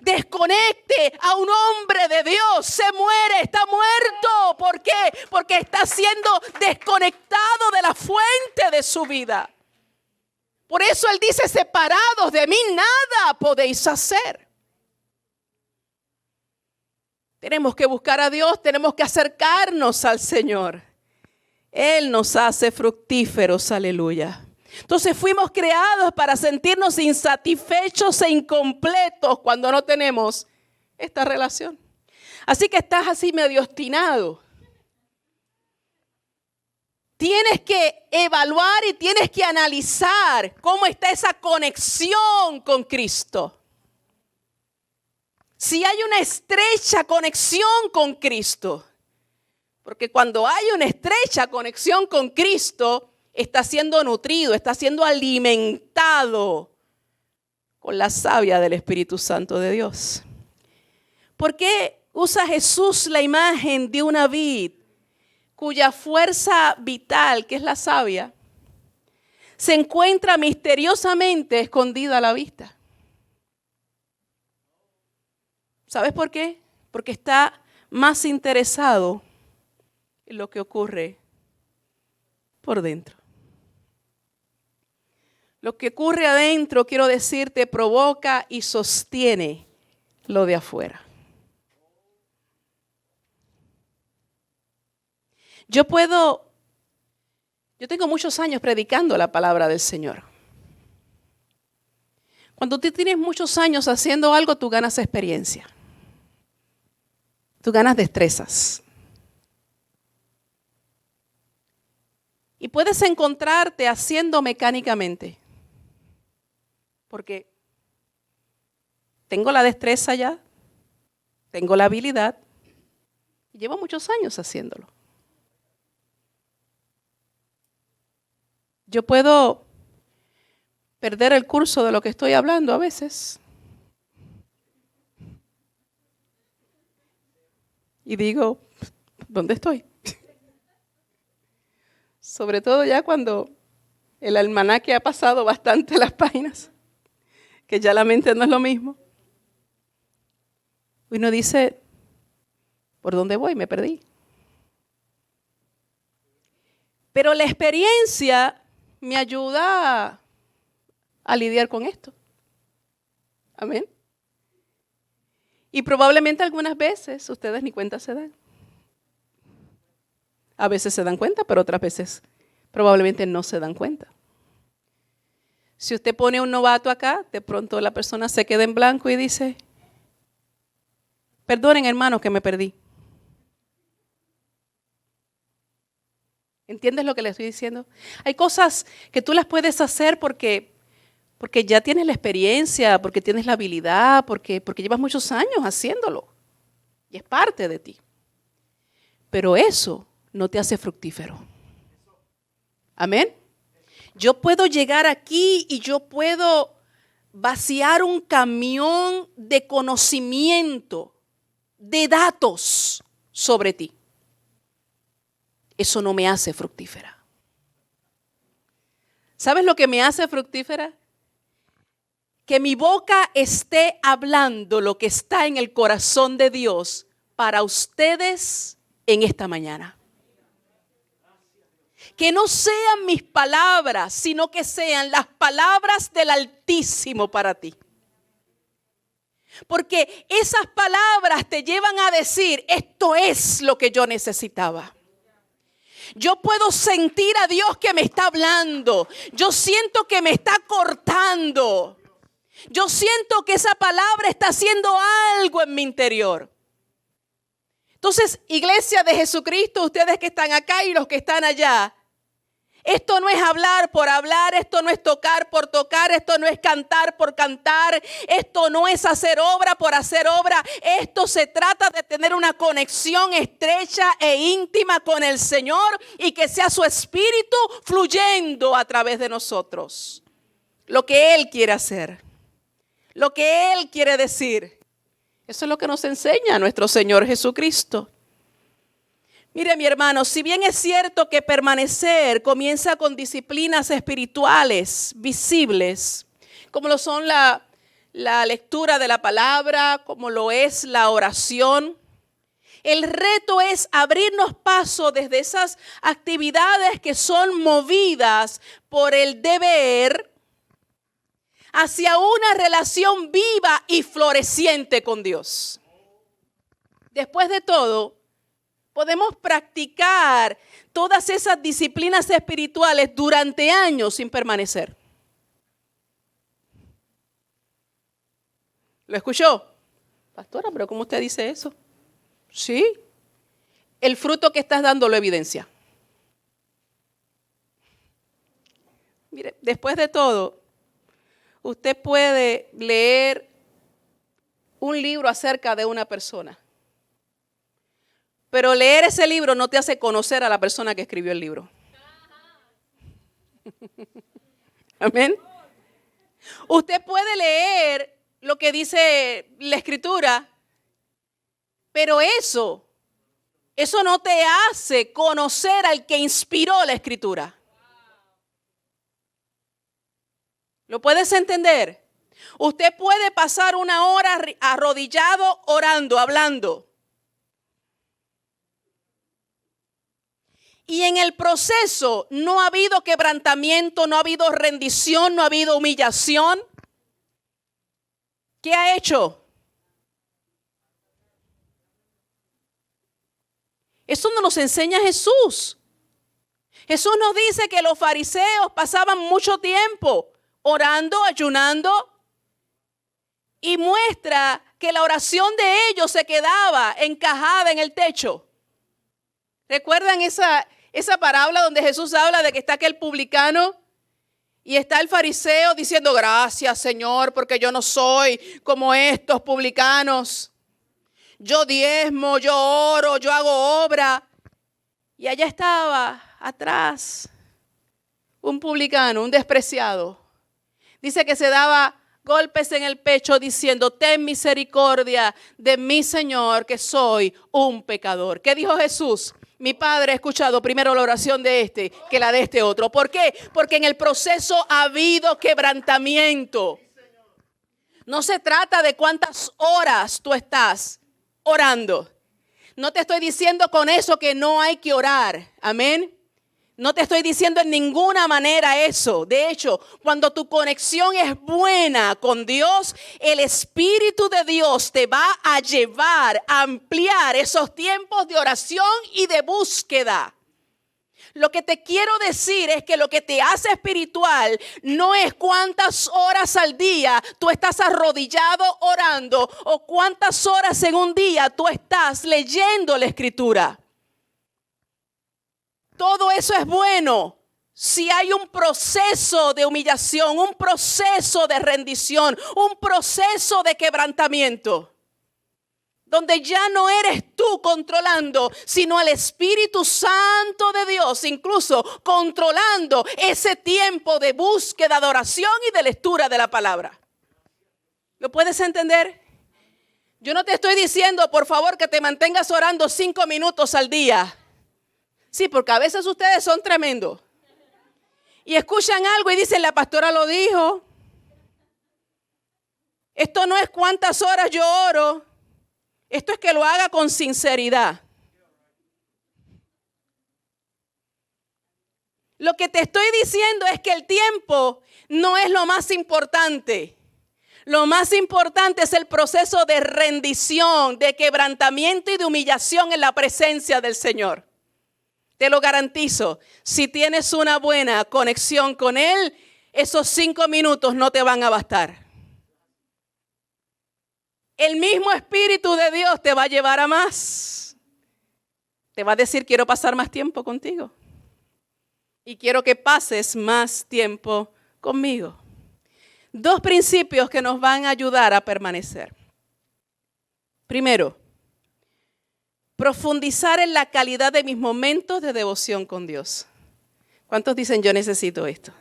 Desconecte a un hombre de Dios, se muere, está muerto. ¿Por qué? Porque está siendo desconectado de la fuente de su vida. Por eso Él dice, separados de mí nada podéis hacer. Tenemos que buscar a Dios, tenemos que acercarnos al Señor. Él nos hace fructíferos, aleluya. Entonces fuimos creados para sentirnos insatisfechos e incompletos cuando no tenemos esta relación. Así que estás así medio obstinado. Tienes que evaluar y tienes que analizar cómo está esa conexión con Cristo. Si hay una estrecha conexión con Cristo. Porque cuando hay una estrecha conexión con Cristo, está siendo nutrido, está siendo alimentado con la savia del Espíritu Santo de Dios. ¿Por qué usa Jesús la imagen de una vid cuya fuerza vital, que es la savia, se encuentra misteriosamente escondida a la vista? ¿Sabes por qué? Porque está más interesado en lo que ocurre por dentro. Lo que ocurre adentro, quiero decirte, provoca y sostiene lo de afuera. Yo tengo muchos años predicando la palabra del Señor. Cuando tú tienes muchos años haciendo algo, tú ganas experiencia. Tú ganas destrezas. Y puedes encontrarte haciendo mecánicamente. Porque tengo la destreza ya, tengo la habilidad. Llevo muchos años haciéndolo. Yo puedo perder el curso de lo que estoy hablando a veces. Y digo, ¿dónde estoy? Sobre todo ya cuando el almanaque ha pasado bastante las páginas, que ya la mente no es lo mismo. Uno dice, ¿por dónde voy? Me perdí. Pero la experiencia me ayuda a lidiar con esto. Amén. Y probablemente algunas veces ustedes ni cuenta se dan. A veces se dan cuenta, pero otras veces probablemente no se dan cuenta. Si usted pone a un novato acá, de pronto la persona se queda en blanco y dice, perdonen hermanos que me perdí. ¿Entiendes lo que le estoy diciendo? Hay cosas que tú las puedes hacer porque ya tienes la experiencia, porque tienes la habilidad, porque llevas muchos años haciéndolo. Y es parte de ti. Pero eso no te hace fructífero. Amén. Yo puedo llegar aquí y yo puedo vaciar un camión de conocimiento, de datos sobre ti. Eso no me hace fructífera. ¿Sabes lo que me hace fructífera? Que mi boca esté hablando lo que está en el corazón de Dios para ustedes en esta mañana. Que no sean mis palabras, sino que sean las palabras del Altísimo para ti. Porque esas palabras te llevan a decir, esto es lo que yo necesitaba. Yo puedo sentir a Dios que me está hablando. Yo siento que me está cortando. Yo siento que esa palabra está haciendo algo en mi interior. Entonces, Iglesia de Jesucristo, ustedes que están acá y los que están allá, esto no es hablar por hablar, esto no es tocar por tocar, esto no es cantar por cantar, esto no es hacer obra por hacer obra. Esto se trata de tener una conexión estrecha e íntima con el Señor y que sea su Espíritu fluyendo a través de nosotros. Lo que Él quiere hacer, lo que Él quiere decir. Eso es lo que nos enseña nuestro Señor Jesucristo. Mire, mi hermano, si bien es cierto que permanecer comienza con disciplinas espirituales visibles, como lo son la lectura de la palabra, como lo es la oración, el reto es abrirnos paso desde esas actividades que son movidas por el deber hacia una relación viva y floreciente con Dios. Después de todo, podemos practicar todas esas disciplinas espirituales durante años sin permanecer. ¿Lo escuchó? Pastora, pero ¿cómo usted dice eso? Sí. El fruto que estás dando lo evidencia. Mire, después de todo, usted puede leer un libro acerca de una persona. Pero leer ese libro no te hace conocer a la persona que escribió el libro. Amén. Usted puede leer lo que dice la Escritura, pero eso no te hace conocer al que inspiró la Escritura. ¿Lo puedes entender? Usted puede pasar una hora arrodillado, orando, hablando. Y en el proceso no ha habido quebrantamiento, no ha habido rendición, no ha habido humillación. ¿Qué ha hecho? Eso no nos enseña Jesús. Jesús nos dice que los fariseos pasaban mucho tiempo orando, ayunando, y muestra que la oración de ellos se quedaba encajada en el techo. ¿Recuerdan esa parábola donde Jesús habla de que está aquel publicano Y está el fariseo diciendo, gracias, Señor, porque yo no soy como estos publicanos. Yo diezmo, yo oro, yo hago obra. Y allá estaba, atrás, un publicano, un despreciado. Dice que se daba golpes en el pecho diciendo, ten misericordia de mí, Señor, que soy un pecador. ¿Qué dijo Jesús? Mi Padre ha escuchado primero la oración de este que la de este otro. ¿Por qué? Porque en el proceso ha habido quebrantamiento. No se trata de cuántas horas tú estás orando. No te estoy diciendo con eso que no hay que orar. Amén. No te estoy diciendo en ninguna manera eso. De hecho, cuando tu conexión es buena con Dios, el Espíritu de Dios te va a llevar a ampliar esos tiempos de oración y de búsqueda. Lo que te quiero decir es que lo que te hace espiritual no es cuántas horas al día tú estás arrodillado orando o cuántas horas en un día tú estás leyendo la Escritura. Todo eso es bueno si hay un proceso de humillación, un proceso de rendición, un proceso de quebrantamiento, donde ya no eres tú controlando, sino el Espíritu Santo de Dios, incluso controlando ese tiempo de búsqueda, de oración y de lectura de la palabra. ¿Lo puedes entender? Yo no te estoy diciendo, por favor, que te mantengas orando 5 minutos al día. Sí, porque a veces ustedes son tremendos. Y escuchan algo y dicen, la pastora lo dijo. Esto no es cuántas horas yo oro. Esto es que lo haga con sinceridad. Lo que te estoy diciendo es que el tiempo no es lo más importante. Lo más importante es el proceso de rendición, de quebrantamiento y de humillación en la presencia del Señor. Te lo garantizo, si tienes una buena conexión con Él, esos 5 minutos no te van a bastar. El mismo Espíritu de Dios te va a llevar a más. Te va a decir, quiero pasar más tiempo contigo. Y quiero que pases más tiempo conmigo. 2 principios que nos van a ayudar a permanecer. Primero, profundizar en la calidad de mis momentos de devoción con Dios. ¿Cuántos dicen yo necesito esto?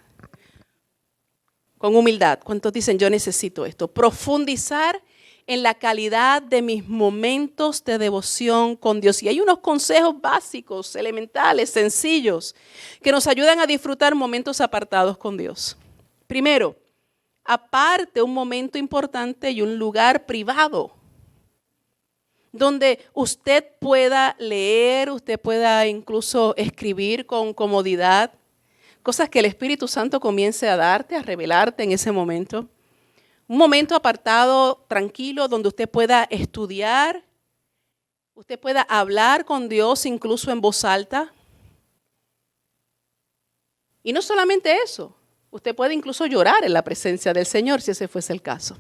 Con humildad, ¿cuántos dicen yo necesito esto? Profundizar en la calidad de mis momentos de devoción con Dios. Y hay unos consejos básicos, elementales, sencillos, que nos ayudan a disfrutar momentos apartados con Dios. Primero, aparte un momento importante y un lugar privado, donde usted pueda leer, usted pueda incluso escribir con comodidad, cosas que el Espíritu Santo comience a darte, a revelarte en ese momento. Un momento apartado, tranquilo, donde usted pueda estudiar, usted pueda hablar con Dios incluso en voz alta. Y no solamente eso, usted puede incluso llorar en la presencia del Señor si ese fuese el caso.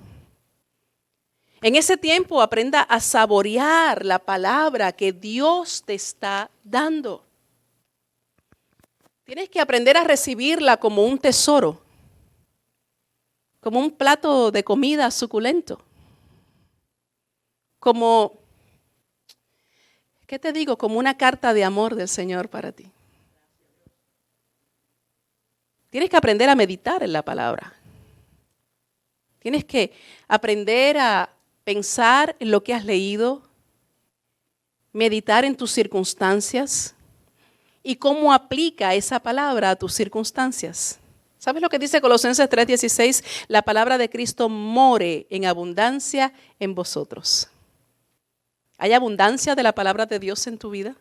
En ese tiempo aprenda a saborear la palabra que Dios te está dando. Tienes que aprender a recibirla como un tesoro, como un plato de comida suculento, como, ¿qué te digo? Como una carta de amor del Señor para ti. Tienes que aprender a meditar en la palabra. Tienes que aprender a pensar en lo que has leído, meditar en tus circunstancias y cómo aplica esa palabra a tus circunstancias. ¿Sabes lo que dice Colosenses 3:16? La palabra de Cristo more en abundancia en vosotros. ¿Hay abundancia de la palabra de Dios en tu vida?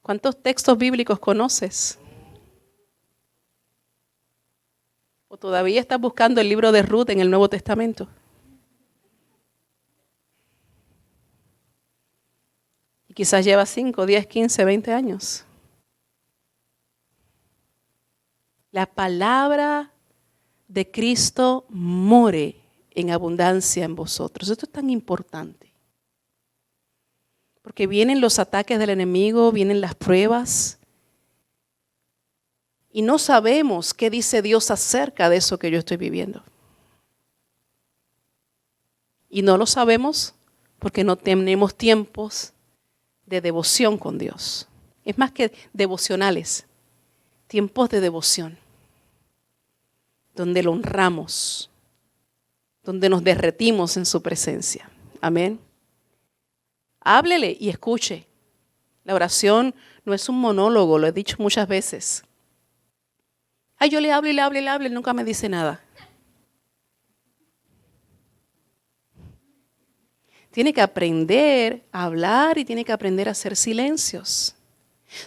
¿Cuántos textos bíblicos conoces? ¿O todavía estás buscando el libro de Ruth en el Nuevo Testamento? Y quizás lleva 5, 10, 15, 20 años. La palabra de Cristo more en abundancia en vosotros. Esto es tan importante. Porque vienen los ataques del enemigo, vienen las pruebas. Y no sabemos qué dice Dios acerca de eso que yo estoy viviendo. Y no lo sabemos porque no tenemos tiempos de devoción con Dios. Es más que devocionales, tiempos de devoción, donde lo honramos, donde nos derretimos en su presencia. Amén. Háblele y escuche. La oración no es un monólogo, lo he dicho muchas veces. Ay, yo le hablo y le hablo y le hablo y nunca me dice nada. Tiene que aprender a hablar y tiene que aprender a hacer silencios.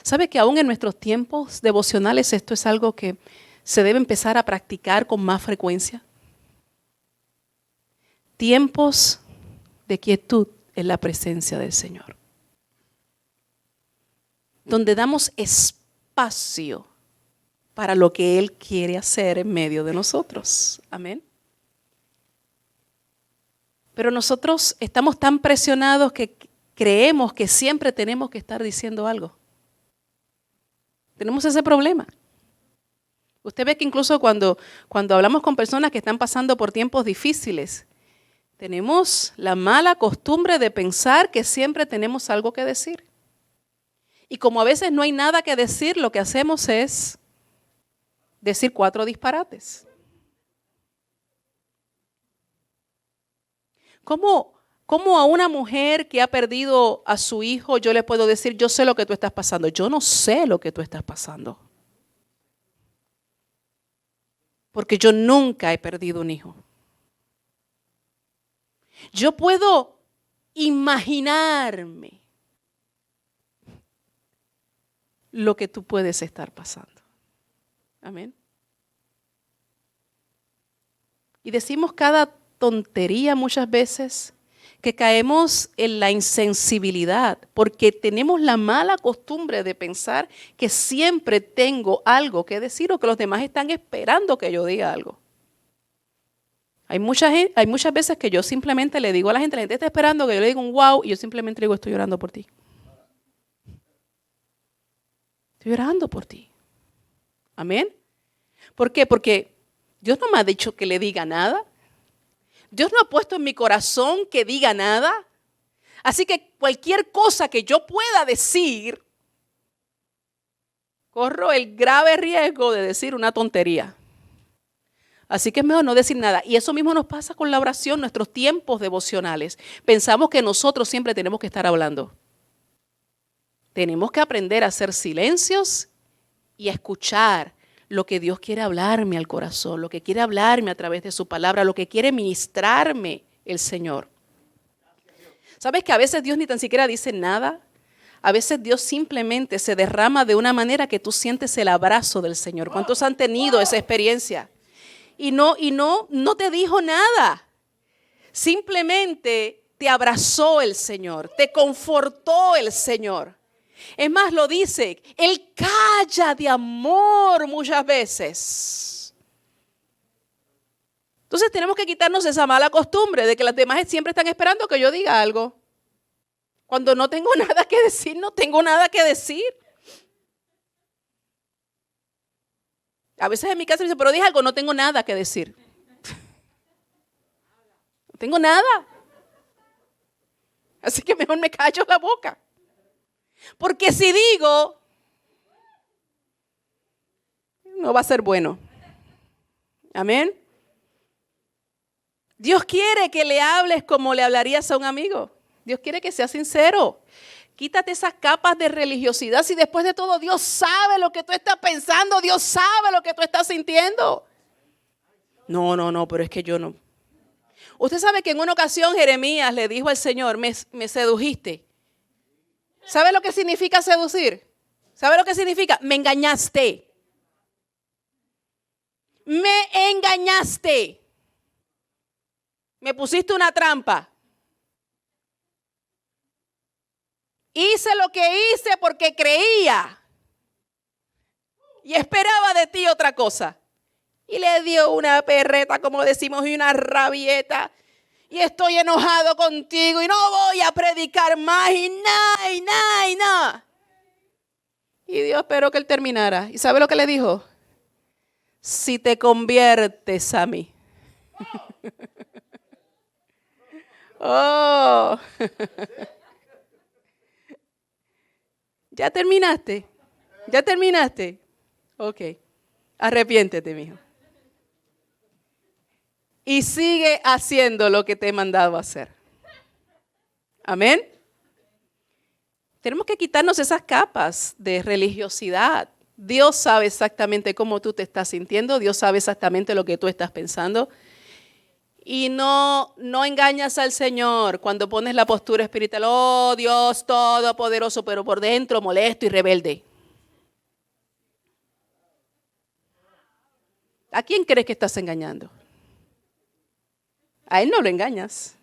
¿Sabe que aún en nuestros tiempos devocionales esto es algo que se debe empezar a practicar con más frecuencia? Tiempos de quietud en la presencia del Señor, donde damos espacio para lo que Él quiere hacer en medio de nosotros. Amén. Pero nosotros estamos tan presionados que creemos que siempre tenemos que estar diciendo algo. Tenemos ese problema. Usted ve que incluso cuando hablamos con personas que están pasando por tiempos difíciles, tenemos la mala costumbre de pensar que siempre tenemos algo que decir. Y como a veces no hay nada que decir, lo que hacemos es decir 4 disparates. ¿Cómo a una mujer que ha perdido a su hijo yo le puedo decir, yo sé lo que tú estás pasando? Yo no sé lo que tú estás pasando. Porque yo nunca he perdido un hijo. Yo puedo imaginarme lo que tú puedes estar pasando. Amén. Y decimos cada tontería muchas veces, que caemos en la insensibilidad, porque tenemos la mala costumbre de pensar que siempre tengo algo que decir o que los demás están esperando que yo diga algo. Hay muchas veces que yo simplemente le digo a la gente está esperando que yo le diga un wow y yo simplemente le digo, estoy orando por ti. Estoy orando por ti. Amén. ¿Por qué? Porque Dios no me ha dicho que le diga nada. Dios no ha puesto en mi corazón que diga nada. Así que cualquier cosa que yo pueda decir, corro el grave riesgo de decir una tontería. Así que es mejor no decir nada. Y eso mismo nos pasa con la oración, nuestros tiempos devocionales. Pensamos que nosotros siempre tenemos que estar hablando. Tenemos que aprender a hacer silencios y a escuchar lo que Dios quiere hablarme al corazón, lo que quiere hablarme a través de su palabra, lo que quiere ministrarme el Señor. ¿Sabes que a veces Dios ni tan siquiera dice nada? A veces Dios simplemente se derrama de una manera que tú sientes el abrazo del Señor. ¿Cuántos han tenido esa experiencia? Y no te dijo nada. Simplemente te abrazó el Señor, te confortó el Señor. Es más, lo dice, Él calla de amor muchas veces. Entonces tenemos que quitarnos esa mala costumbre de que las demás siempre están esperando que yo diga algo. Cuando no tengo nada que decir, no tengo nada que decir. A veces en mi casa me dicen, pero dije algo, no tengo nada que decir. No tengo nada. Así que mejor me callo la boca. Porque si digo, no va a ser bueno. Amén. Dios quiere que le hables como le hablarías a un amigo. Dios quiere que seas sincero. Quítate esas capas de religiosidad. Si después de todo Dios sabe lo que tú estás pensando, Dios sabe lo que tú estás sintiendo. No, pero es que yo no. Usted sabe que en una ocasión Jeremías le dijo al Señor, me sedujiste. ¿Sabe lo que significa seducir? ¿Sabe lo que significa? Me engañaste. Me engañaste. Me pusiste una trampa. Hice lo que hice porque creía. Y esperaba de ti otra cosa. Y le dio una perreta, como decimos, y una rabieta. Y estoy enojado contigo y no voy a predicar más y nada. Y Dios esperó que él terminara. ¿Y sabe lo que le dijo? si te conviertes a mí. Oh. ¿Ya terminaste? ¿Ya terminaste? Ok. Arrepiéntete, mijo. Y sigue haciendo lo que te he mandado a hacer. Amén. Tenemos que quitarnos esas capas de religiosidad. Dios sabe exactamente cómo tú te estás sintiendo. Dios sabe exactamente lo que tú estás pensando. Y no engañas al Señor cuando pones la postura espiritual. Oh, Dios todopoderoso, pero por dentro molesto y rebelde. ¿A quién crees que estás engañando? A Él no lo engañas.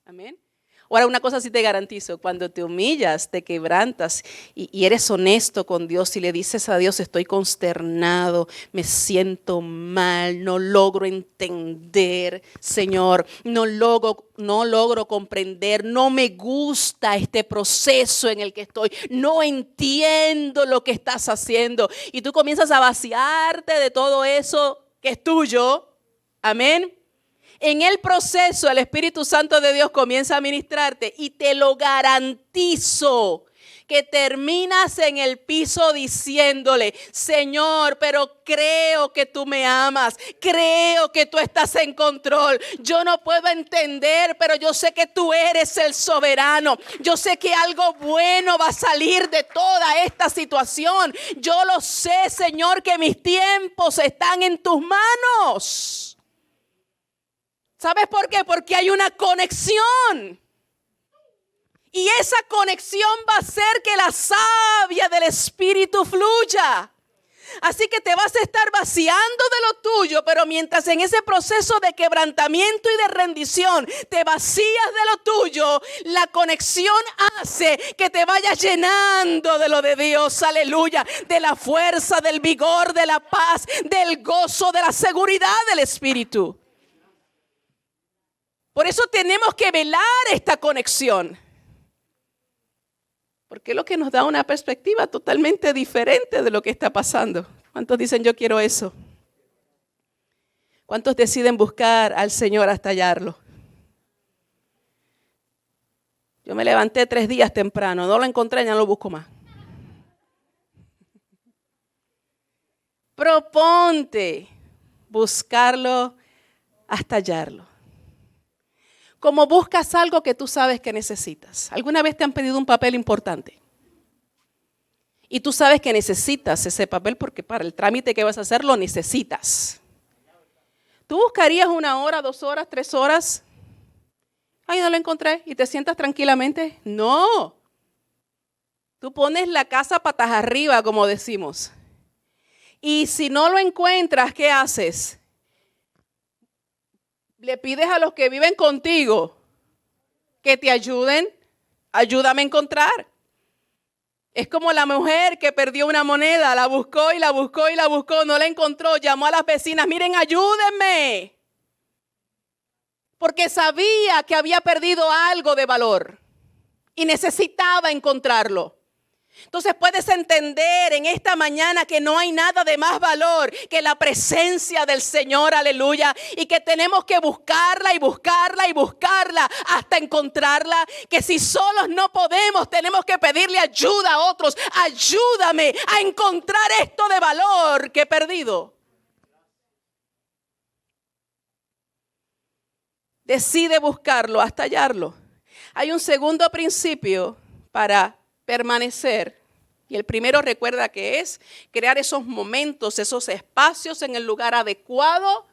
Amén. Ahora, una cosa sí te garantizo, cuando te humillas, te quebrantas y eres honesto con Dios y le dices a Dios, estoy consternado, me siento mal, no logro entender, Señor, no logro comprender, no me gusta este proceso en el que estoy, no entiendo lo que estás haciendo. Y tú comienzas a vaciarte de todo eso que es tuyo, amén. En el proceso, el Espíritu Santo de Dios comienza a ministrarte y te lo garantizo que terminas en el piso diciéndole, Señor, pero creo que tú me amas, creo que tú estás en control. Yo no puedo entender, pero yo sé que tú eres el soberano. Yo sé que algo bueno va a salir de toda esta situación. Yo lo sé, Señor, que mis tiempos están en tus manos. ¿Sabes por qué? Porque hay una conexión. Y esa conexión va a hacer que la savia del Espíritu fluya. Así que te vas a estar vaciando de lo tuyo, pero mientras en ese proceso de quebrantamiento y de rendición te vacías de lo tuyo, la conexión hace que te vayas llenando de lo de Dios, aleluya, de la fuerza, del vigor, de la paz, del gozo, de la seguridad del Espíritu. Por eso tenemos que velar esta conexión. Porque es lo que nos da una perspectiva totalmente diferente de lo que está pasando. ¿Cuántos dicen yo quiero eso? ¿Cuántos deciden buscar al Señor hasta hallarlo? Yo me levanté 3 días temprano, no lo encontré, ya no lo busco más. Proponte buscarlo hasta hallarlo. Como buscas algo que tú sabes que necesitas. ¿Alguna vez te han pedido un papel importante? Y tú sabes que necesitas ese papel porque para el trámite que vas a hacer lo necesitas. ¿Tú buscarías 1 hora, 2 horas, 3 horas? Ay, no lo encontré. ¿Y te sientas tranquilamente? No. Tú pones la casa patas arriba, como decimos. Y si no lo encuentras, ¿qué haces? Le pides a los que viven contigo que te ayuden. Ayúdame a encontrar. Es como la mujer que perdió una moneda, la buscó y la buscó y la buscó, no la encontró, llamó a las vecinas, miren, ayúdenme. Porque sabía que había perdido algo de valor y necesitaba encontrarlo. Entonces puedes entender en esta mañana que no hay nada de más valor que la presencia del Señor, aleluya, y que tenemos que buscarla y buscarla y buscarla hasta encontrarla, que si solos no podemos, tenemos que pedirle ayuda a otros. Ayúdame a encontrar esto de valor que he perdido. Decide buscarlo hasta hallarlo. Hay un segundo principio para permanecer. Y el primero, recuerda que es crear esos momentos, esos espacios en el lugar adecuado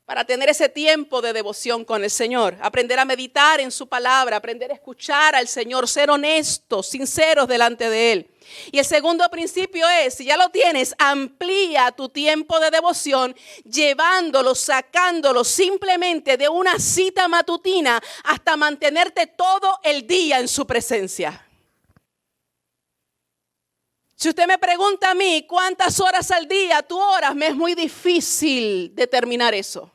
para tener ese tiempo de devoción con el Señor. Aprender a meditar en su palabra, aprender a escuchar al Señor, ser honestos, sinceros delante de Él. Y el segundo principio es, si ya lo tienes, amplía tu tiempo de devoción, llevándolo, sacándolo simplemente de una cita matutina hasta mantenerte todo el día en su presencia. Si usted me pregunta a mí cuántas horas al día tú oras, me es muy difícil determinar eso.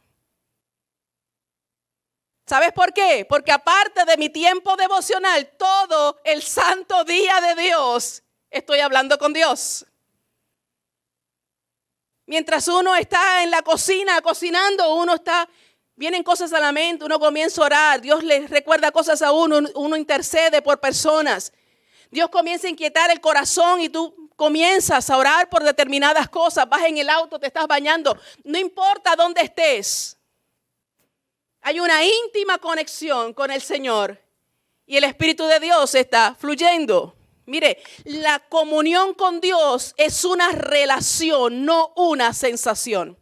¿Sabes por qué? Porque aparte de mi tiempo devocional, todo el santo día de Dios, estoy hablando con Dios. Mientras uno está en la cocina cocinando, vienen cosas a la mente, uno comienza a orar, Dios les recuerda cosas a uno intercede por personas. Dios comienza a inquietar el corazón y tú comienzas a orar por determinadas cosas. Vas en el auto, te estás bañando, no importa dónde estés. Hay una íntima conexión con el Señor y el Espíritu de Dios está fluyendo. Mire, la comunión con Dios es una relación, no una sensación.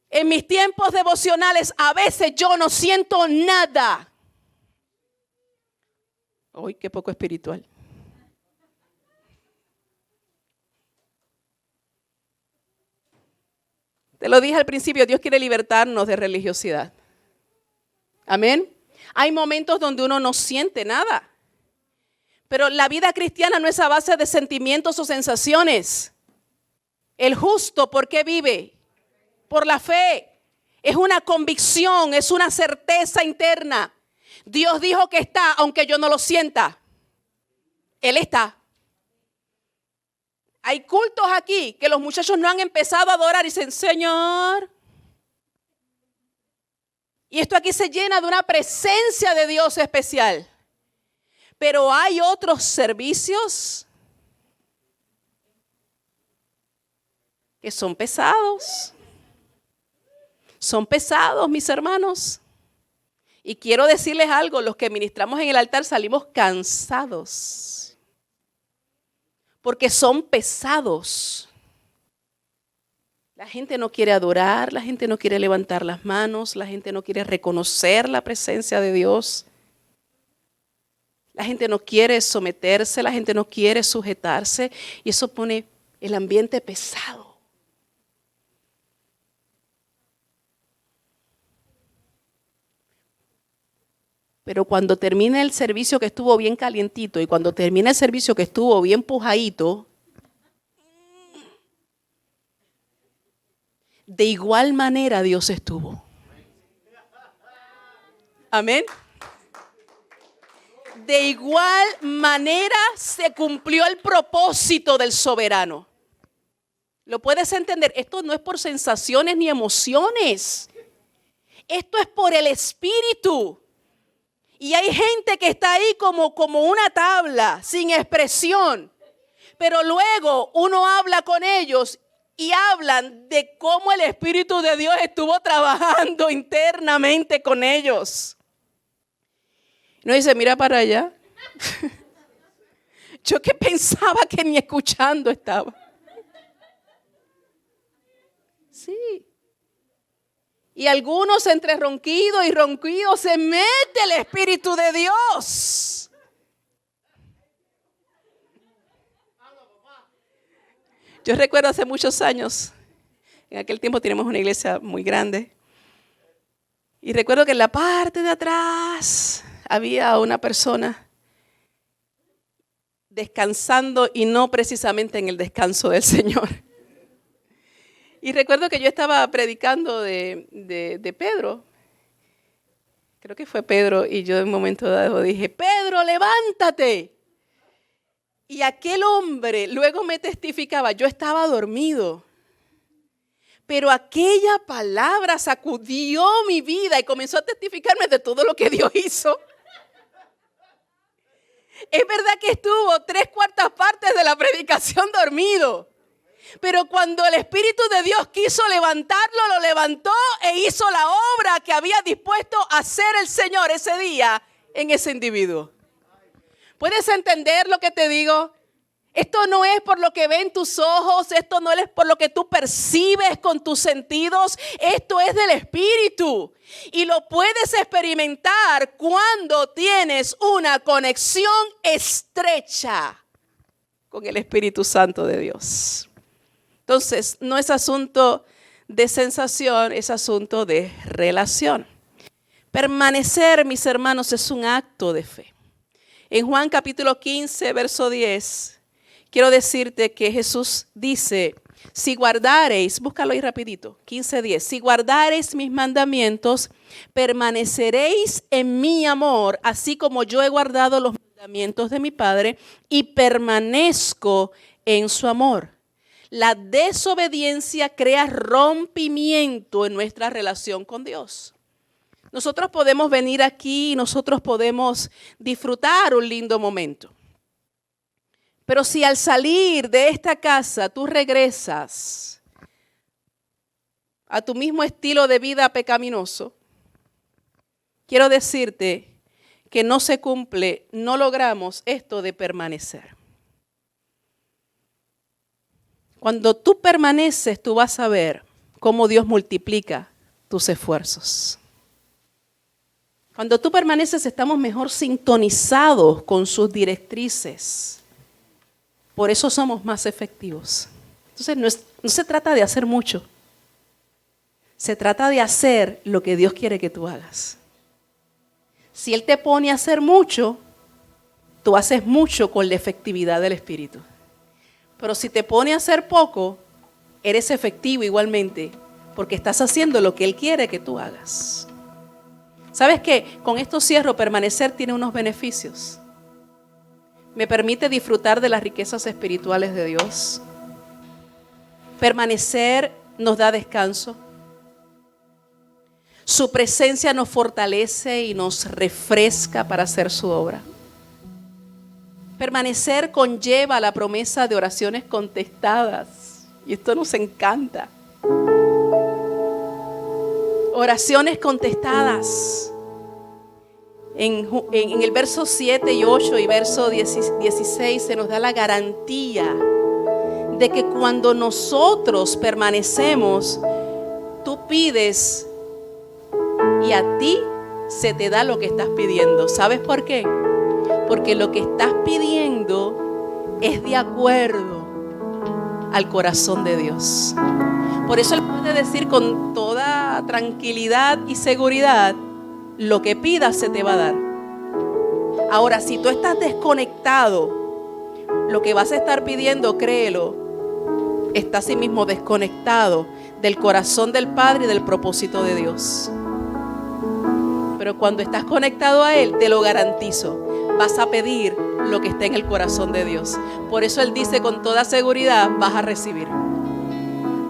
En mis tiempos devocionales a veces yo no siento nada. Uy, qué poco espiritual. Te lo dije al principio, Dios quiere libertarnos de religiosidad. Amén. Hay momentos donde uno no siente nada. Pero la vida cristiana no es a base de sentimientos o sensaciones. El justo, ¿por qué vive? Por la fe. Es una convicción, es una certeza interna. Dios dijo que está, aunque yo no lo sienta. Él está. Hay cultos aquí que los muchachos no han empezado a adorar y dicen, Señor. Y esto aquí se llena de una presencia de Dios especial. Pero hay otros servicios que son pesados. Son pesados, mis hermanos. Y quiero decirles algo, los que ministramos en el altar salimos cansados. Porque son pesados. La gente no quiere adorar, la gente no quiere levantar las manos, la gente no quiere reconocer la presencia de Dios. La gente no quiere someterse, la gente no quiere sujetarse y eso pone el ambiente pesado. Pero cuando termine el servicio que estuvo bien calientito y cuando termine el servicio que estuvo bien pujadito, de igual manera Dios estuvo. Amén. De igual manera se cumplió el propósito del soberano. ¿Lo puedes entender? Esto no es por sensaciones ni emociones. Esto es por el Espíritu. Y hay gente que está ahí como una tabla, sin expresión. Pero luego uno habla con ellos y hablan de cómo el Espíritu de Dios estuvo trabajando internamente con ellos. No dice, mira para allá. Yo que pensaba que ni escuchando estaba. Sí. Y algunos entre ronquido y ronquido se mete el Espíritu de Dios. Yo recuerdo hace muchos años, en aquel tiempo teníamos una iglesia muy grande. Y recuerdo que en la parte de atrás había una persona descansando y no precisamente en el descanso del Señor. Y recuerdo que yo estaba predicando de Pedro. Creo que fue Pedro y yo en un momento dado dije, Pedro, levántate. Y aquel hombre luego me testificaba, yo estaba dormido. Pero aquella palabra sacudió mi vida y comenzó a testificarme de todo lo que Dios hizo. Es verdad que estuvo 3/4 partes de la predicación dormido. Pero cuando el Espíritu de Dios quiso levantarlo, lo levantó e hizo la obra que había dispuesto a hacer el Señor ese día en ese individuo. ¿Puedes entender lo que te digo? Esto no es por lo que ven tus ojos, esto no es por lo que tú percibes con tus sentidos, esto es del Espíritu. Y lo puedes experimentar cuando tienes una conexión estrecha con el Espíritu Santo de Dios. Entonces, no es asunto de sensación, es asunto de relación. Permanecer, mis hermanos, es un acto de fe. En Juan capítulo 15, verso 10, quiero decirte que Jesús dice, si guardareis, búscalo ahí rapidito, 15:10, si guardareis mis mandamientos, permaneceréis en mi amor, así como yo he guardado los mandamientos de mi Padre y permanezco en su amor. La desobediencia crea rompimiento en nuestra relación con Dios. Nosotros podemos venir aquí y nosotros podemos disfrutar un lindo momento. Pero si al salir de esta casa tú regresas a tu mismo estilo de vida pecaminoso, quiero decirte que no se cumple, no logramos esto de permanecer. Cuando tú permaneces, tú vas a ver cómo Dios multiplica tus esfuerzos. Cuando tú permaneces, estamos mejor sintonizados con sus directrices. Por eso somos más efectivos. Entonces, no se trata de hacer mucho. Se trata de hacer lo que Dios quiere que tú hagas. Si Él te pone a hacer mucho, tú haces mucho con la efectividad del Espíritu. Pero si te pone a hacer poco, eres efectivo igualmente, porque estás haciendo lo que Él quiere que tú hagas. ¿Sabes qué? Con esto cierro, permanecer tiene unos beneficios. Me permite disfrutar de las riquezas espirituales de Dios. Permanecer nos da descanso. Su presencia nos fortalece y nos refresca para hacer su obra. Permanecer conlleva la promesa de oraciones contestadas. Y esto nos encanta. Oraciones contestadas. En el verso 7 y 8 y verso 16 se nos da la garantía de que cuando nosotros permanecemos, tú pides y a ti se te da lo que estás pidiendo. ¿Sabes por qué? Porque lo que estás pidiendo es de acuerdo al corazón de Dios. Por eso Él puede decir con toda tranquilidad y seguridad, lo que pidas se te va a dar. Ahora, si tú estás desconectado, lo que vas a estar pidiendo, créelo, está sí mismo desconectado del corazón del Padre y del propósito de Dios. Pero cuando estás conectado a Él, te lo garantizo, vas a pedir lo que está en el corazón de Dios. Por eso Él dice con toda seguridad, vas a recibir.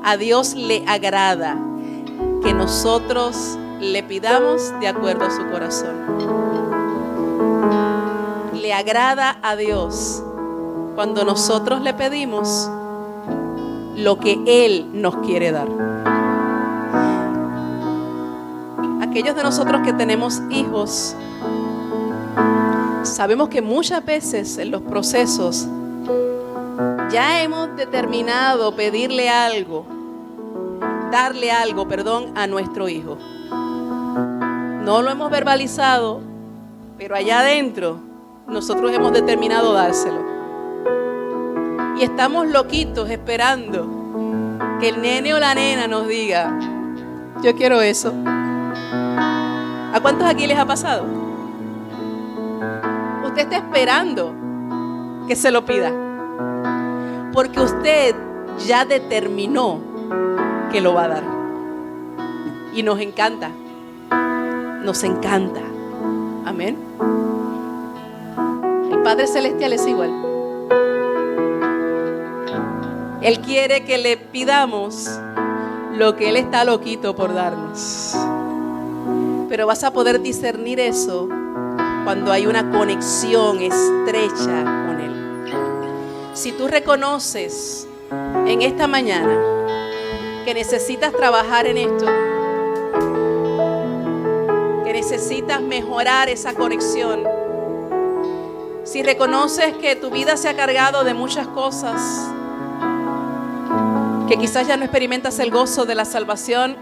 A Dios le agrada que nosotros le pidamos de acuerdo a su corazón. Le agrada a Dios cuando nosotros le pedimos lo que Él nos quiere dar. Aquellos de nosotros que tenemos hijos, sabemos que muchas veces en los procesos ya hemos determinado pedirle algo, darle algo, a nuestro hijo. No lo hemos verbalizado, pero allá adentro nosotros hemos determinado dárselo. Y estamos loquitos esperando que el nene o la nena nos diga, yo quiero eso. ¿A cuántos aquí les ha pasado? Usted está esperando que se lo pida, porque usted ya determinó que lo va a dar. Y nos encanta. Nos encanta. Amén. El Padre Celestial es igual. Él quiere que le pidamos lo que Él está loquito por darnos. Pero vas a poder discernir eso cuando hay una conexión estrecha con Él. Si tú reconoces en esta mañana que necesitas trabajar en esto, que necesitas mejorar esa conexión, si reconoces que tu vida se ha cargado de muchas cosas, que quizás ya no experimentas el gozo de la salvación,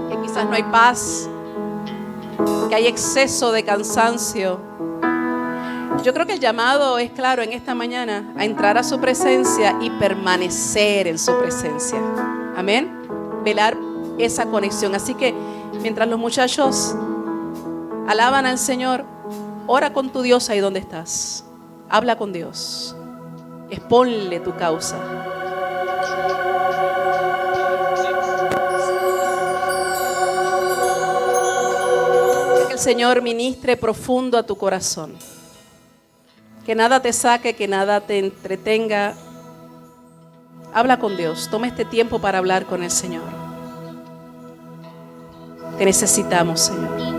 que quizás no hay paz, que hay exceso de cansancio, yo creo que el llamado es claro en esta mañana a entrar a su presencia y permanecer en su presencia. Amén. Velar esa conexión. Así que mientras los muchachos alaban al Señor, ora con tu Dios ahí donde estás. Habla con Dios. Exponle tu causa. Que el Señor ministre profundo a tu corazón. Que nada te saque, que nada te entretenga, Habla con Dios. Toma este tiempo para hablar con el Señor. Te necesitamos, Señor.